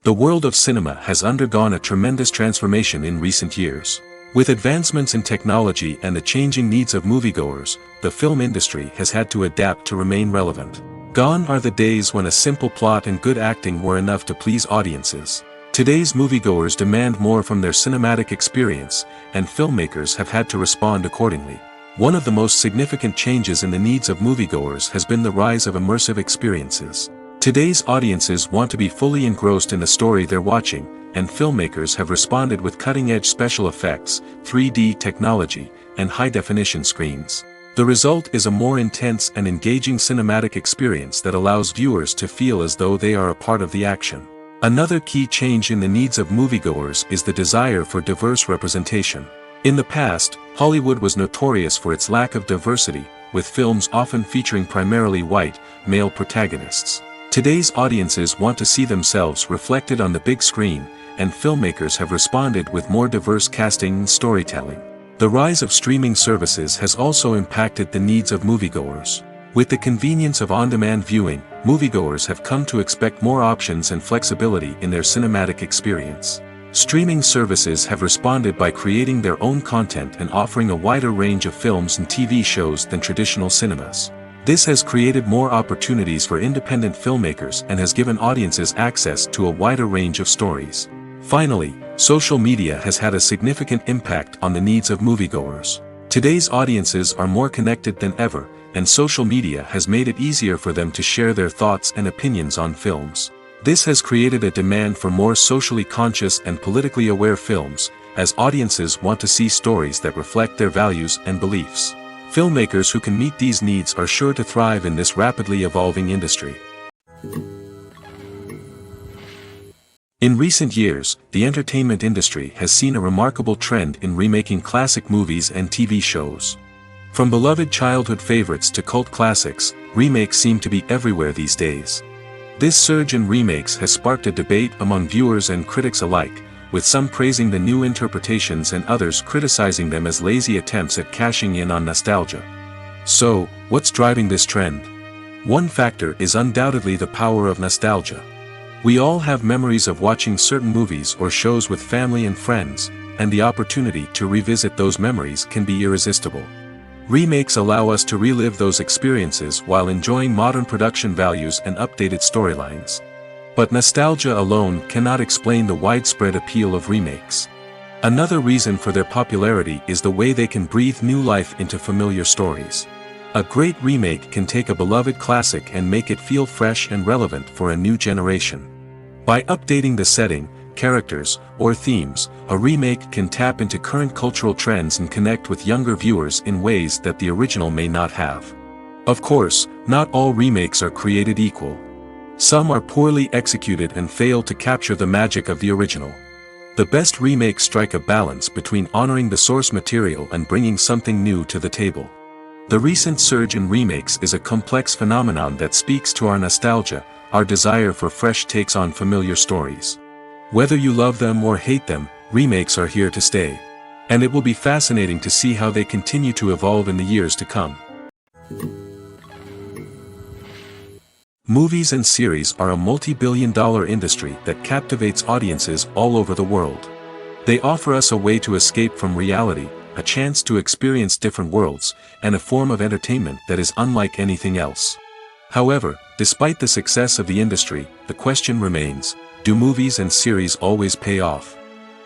The world of cinema has undergone a tremendous transformation in recent years. With advancements in technology and the changing needs of moviegoers, the film industry has had to adapt to remain relevant. Gone are the days when a simple plot and good acting were enough to please audiences. Today's moviegoers demand more from their cinematic experience, and filmmakers have had to respond accordingly. One of the most significant changes in the needs of moviegoers has been the rise of immersive experiences. Today's audiences want to be fully engrossed in the story they're watching, and filmmakers have responded with cutting-edge special effects, 3D technology, and high-definition screens. The result is a more intense and engaging cinematic experience that allows viewers to feel as though they are a part of the action. Another key change in the needs of moviegoers is the desire for diverse representation. In the past, Hollywood was notorious for its lack of diversity, with films often featuring primarily white, male protagonists. Today's audiences want to see themselves reflected on the big screen, and filmmakers have responded with more diverse casting and storytelling. The rise of streaming services has also impacted the needs of moviegoers. With the convenience of on-demand viewing, moviegoers have come to expect more options and flexibility in their cinematic experience. Streaming services have responded by creating their own content and offering a wider range of films and TV shows than traditional cinemas. This has created more opportunities for independent filmmakers and has given audiences access to a wider range of stories. Finally, social media has had a significant impact on the needs of moviegoers. Today's audiences are more connected than ever, and social media has made it easier for them to share their thoughts and opinions on films. This has created a demand for more socially conscious and politically aware films, as audiences want to see stories that reflect their values and beliefs. Filmmakers who can meet these needs are sure to thrive in this rapidly evolving industry. In recent years, the entertainment industry has seen a remarkable trend in remaking classic movies and TV shows. From beloved childhood favorites to cult classics, remakes seem to be everywhere these days. This surge in remakes has sparked a debate among viewers and critics alike, with some praising the new interpretations and others criticizing them as lazy attempts at cashing in on nostalgia. So, what's driving this trend? One factor is undoubtedly the power of nostalgia. We all have memories of watching certain movies or shows with family and friends, and the opportunity to revisit those memories can be irresistible. Remakes allow us to relive those experiences while enjoying modern production values and updated storylines. But nostalgia alone cannot explain the widespread appeal of remakes. Another reason for their popularity is the way they can breathe new life into familiar stories. A great remake can take a beloved classic and make it feel fresh and relevant for a new generation. By updating the setting, characters, or themes, a remake can tap into current cultural trends and connect with younger viewers in ways that the original may not have. Of course, not all remakes are created equal. Some are poorly executed and fail to capture the magic of the original. The best remakes strike a balance between honoring the source material and bringing something new to the table. The recent surge in remakes is a complex phenomenon that speaks to our nostalgia, our desire for fresh takes on familiar stories. Whether you love them or hate them, remakes are here to stay. And it will be fascinating to see how they continue to evolve in the years to come. Movies and series are a multi-billion-dollar industry that captivates audiences all over the world. They offer us a way to escape from reality, a chance to experience different worlds, and a form of entertainment that is unlike anything else. However, despite the success of the industry, the question remains, do movies and series always pay off?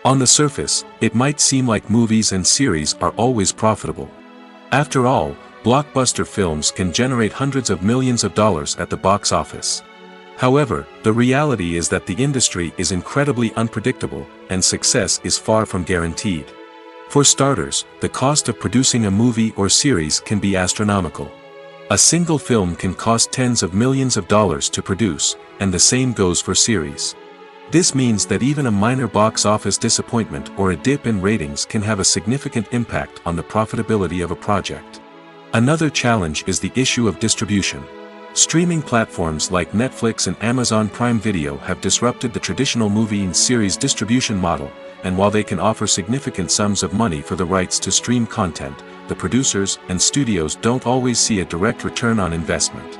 On the surface, it might seem like movies and series are always profitable. After all, blockbuster films can generate hundreds of millions of dollars at the box office. However, the reality is that the industry is incredibly unpredictable, and success is far from guaranteed. For starters, the cost of producing a movie or series can be astronomical. A single film can cost tens of millions of dollars to produce, and the same goes for series. This means that even a minor box office disappointment or a dip in ratings can have a significant impact on the profitability of a project. Another challenge is the issue of distribution. Streaming platforms like Netflix and Amazon Prime Video have disrupted the traditional movie and series distribution model, and while they can offer significant sums of money for the rights to stream content, the producers and studios don't always see a direct return on investment.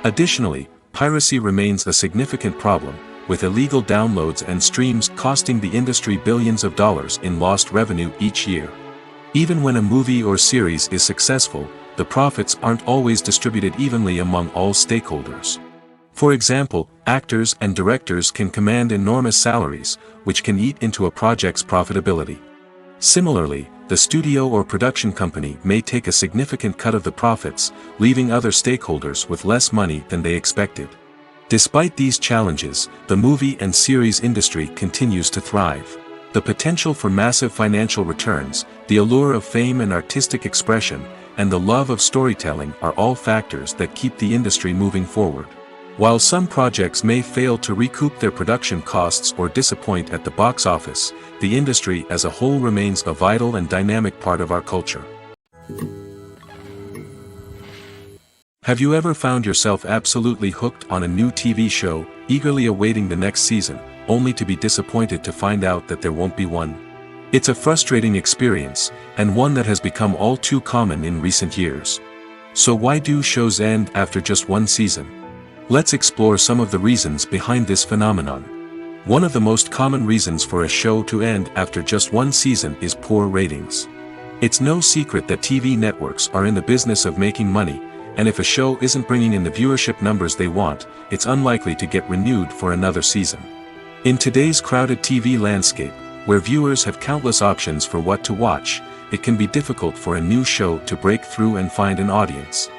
Additionally, piracy remains a significant problem, with illegal downloads and streams costing the industry billions of dollars in lost revenue each year. Even when a movie or series is successful, the profits aren't always distributed evenly among all stakeholders. For example, actors and directors can command enormous salaries, which can eat into a project's profitability. Similarly, the studio or production company may take a significant cut of the profits, leaving other stakeholders with less money than they expected. Despite these challenges, the movie and series industry continues to thrive. The potential for massive financial returns, the allure of fame and artistic expression, and the love of storytelling are all factors that keep the industry moving forward. While some projects may fail to recoup their production costs or disappoint at the box office, the industry as a whole remains a vital and dynamic part of our culture. Have you ever found yourself absolutely hooked on a new TV show, eagerly awaiting the next season, only to be disappointed to find out that there won't be one? It's a frustrating experience, and one that has become all too common in recent years. So why do shows end after just one season? Let's explore some of the reasons behind this phenomenon. One of the most common reasons for a show to end after just one season is poor ratings. It's no secret that TV networks are in the business of making money, and if a show isn't bringing in the viewership numbers they want, it's unlikely to get renewed for another season. In today's crowded TV landscape, where viewers have countless options for what to watch, it can be difficult for a new show to break through and find an audience.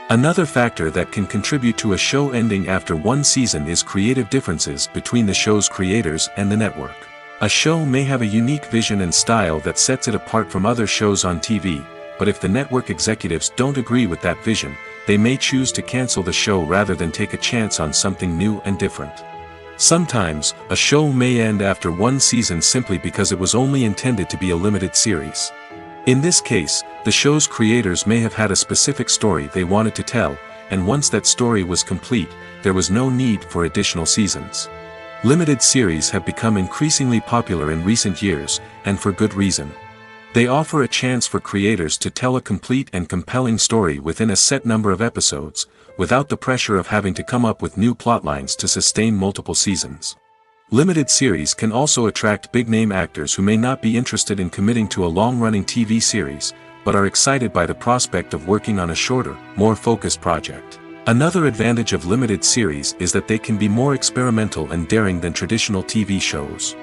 Another factor that can contribute to a show ending after one season is creative differences between the show's creators and the network. A show may have a unique vision and style that sets it apart from other shows on TV, but if the network executives don't agree with that vision, they may choose to cancel the show rather than take a chance on something new and different. Sometimes, a show may end after one season simply because it was only intended to be a limited series. In this case, the show's creators may have had a specific story they wanted to tell, and once that story was complete, there was no need for additional seasons. Limited series have become increasingly popular in recent years, and for good reason. They offer a chance for creators to tell a complete and compelling story within a set number of episodes, without the pressure of having to come up with new plotlines to sustain multiple seasons. Limited series can also attract big-name actors who may not be interested in committing to a long-running TV series, but are excited by the prospect of working on a shorter, more focused project. Another advantage of limited series is that they can be more experimental and daring than traditional TV shows.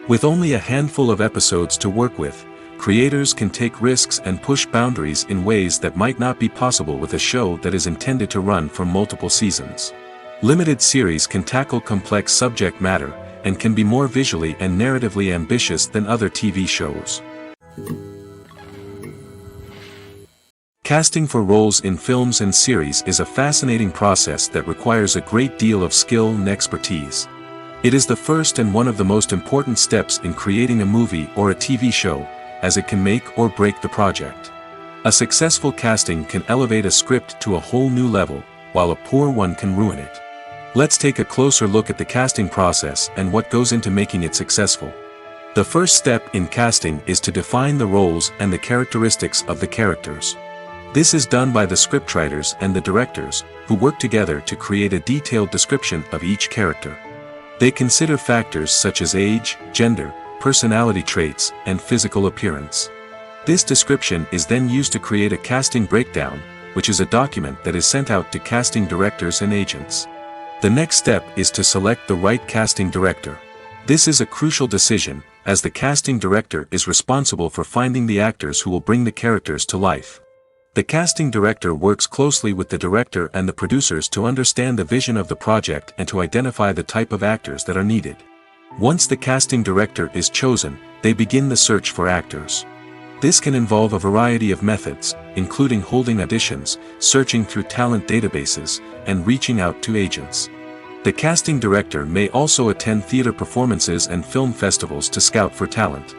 With only a handful of episodes to work with, creators can take risks and push boundaries in ways that might not be possible with a show that is intended to run for multiple seasons. Limited series can tackle complex subject matter, and can be more visually and narratively ambitious than other TV shows. Casting for roles in films and series is a fascinating process that requires a great deal of skill and expertise. It is the first and one of the most important steps in creating a movie or a TV show, as it can make or break the project. A successful casting can elevate a script to a whole new level, while a poor one can ruin it. Let's take a closer look at the casting process and what goes into making it successful. The first step in casting is to define the roles and the characteristics of the characters. This is done by the scriptwriters and the directors, who work together to create a detailed description of each character. They consider factors such as age, gender, personality traits, and physical appearance. This description is then used to create a casting breakdown, which is a document that is sent out to casting directors and agents. The next step is to select the right casting director. This is a crucial decision, as the casting director is responsible for finding the actors who will bring the characters to life. The casting director works closely with the director and the producers to understand the vision of the project and to identify the type of actors that are needed. Once the casting director is chosen, they begin the search for actors. This can involve a variety of methods, including holding auditions, searching through talent databases, and reaching out to agents. The casting director may also attend theater performances and film festivals to scout for talent.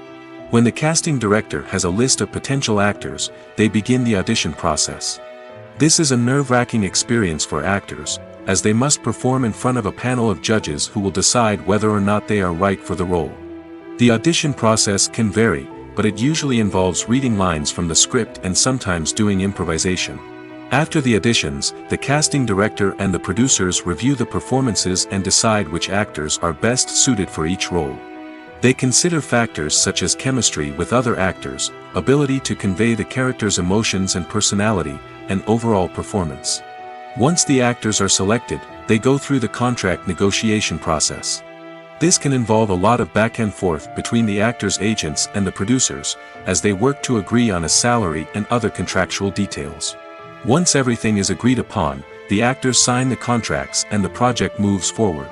When the casting director has a list of potential actors, they begin the audition process. This is a nerve-wracking experience for actors, as they must perform in front of a panel of judges who will decide whether or not they are right for the role. The audition process can vary, but it usually involves reading lines from the script and sometimes doing improvisation. After the auditions, the casting director and the producers review the performances and decide which actors are best suited for each role. They consider factors such as chemistry with other actors, ability to convey the character's emotions and personality, and overall performance. Once the actors are selected, they go through the contract negotiation process. This can involve a lot of back and forth between the actors' agents and the producers, as they work to agree on a salary and other contractual details. Once everything is agreed upon, the actors sign the contracts and the project moves forward.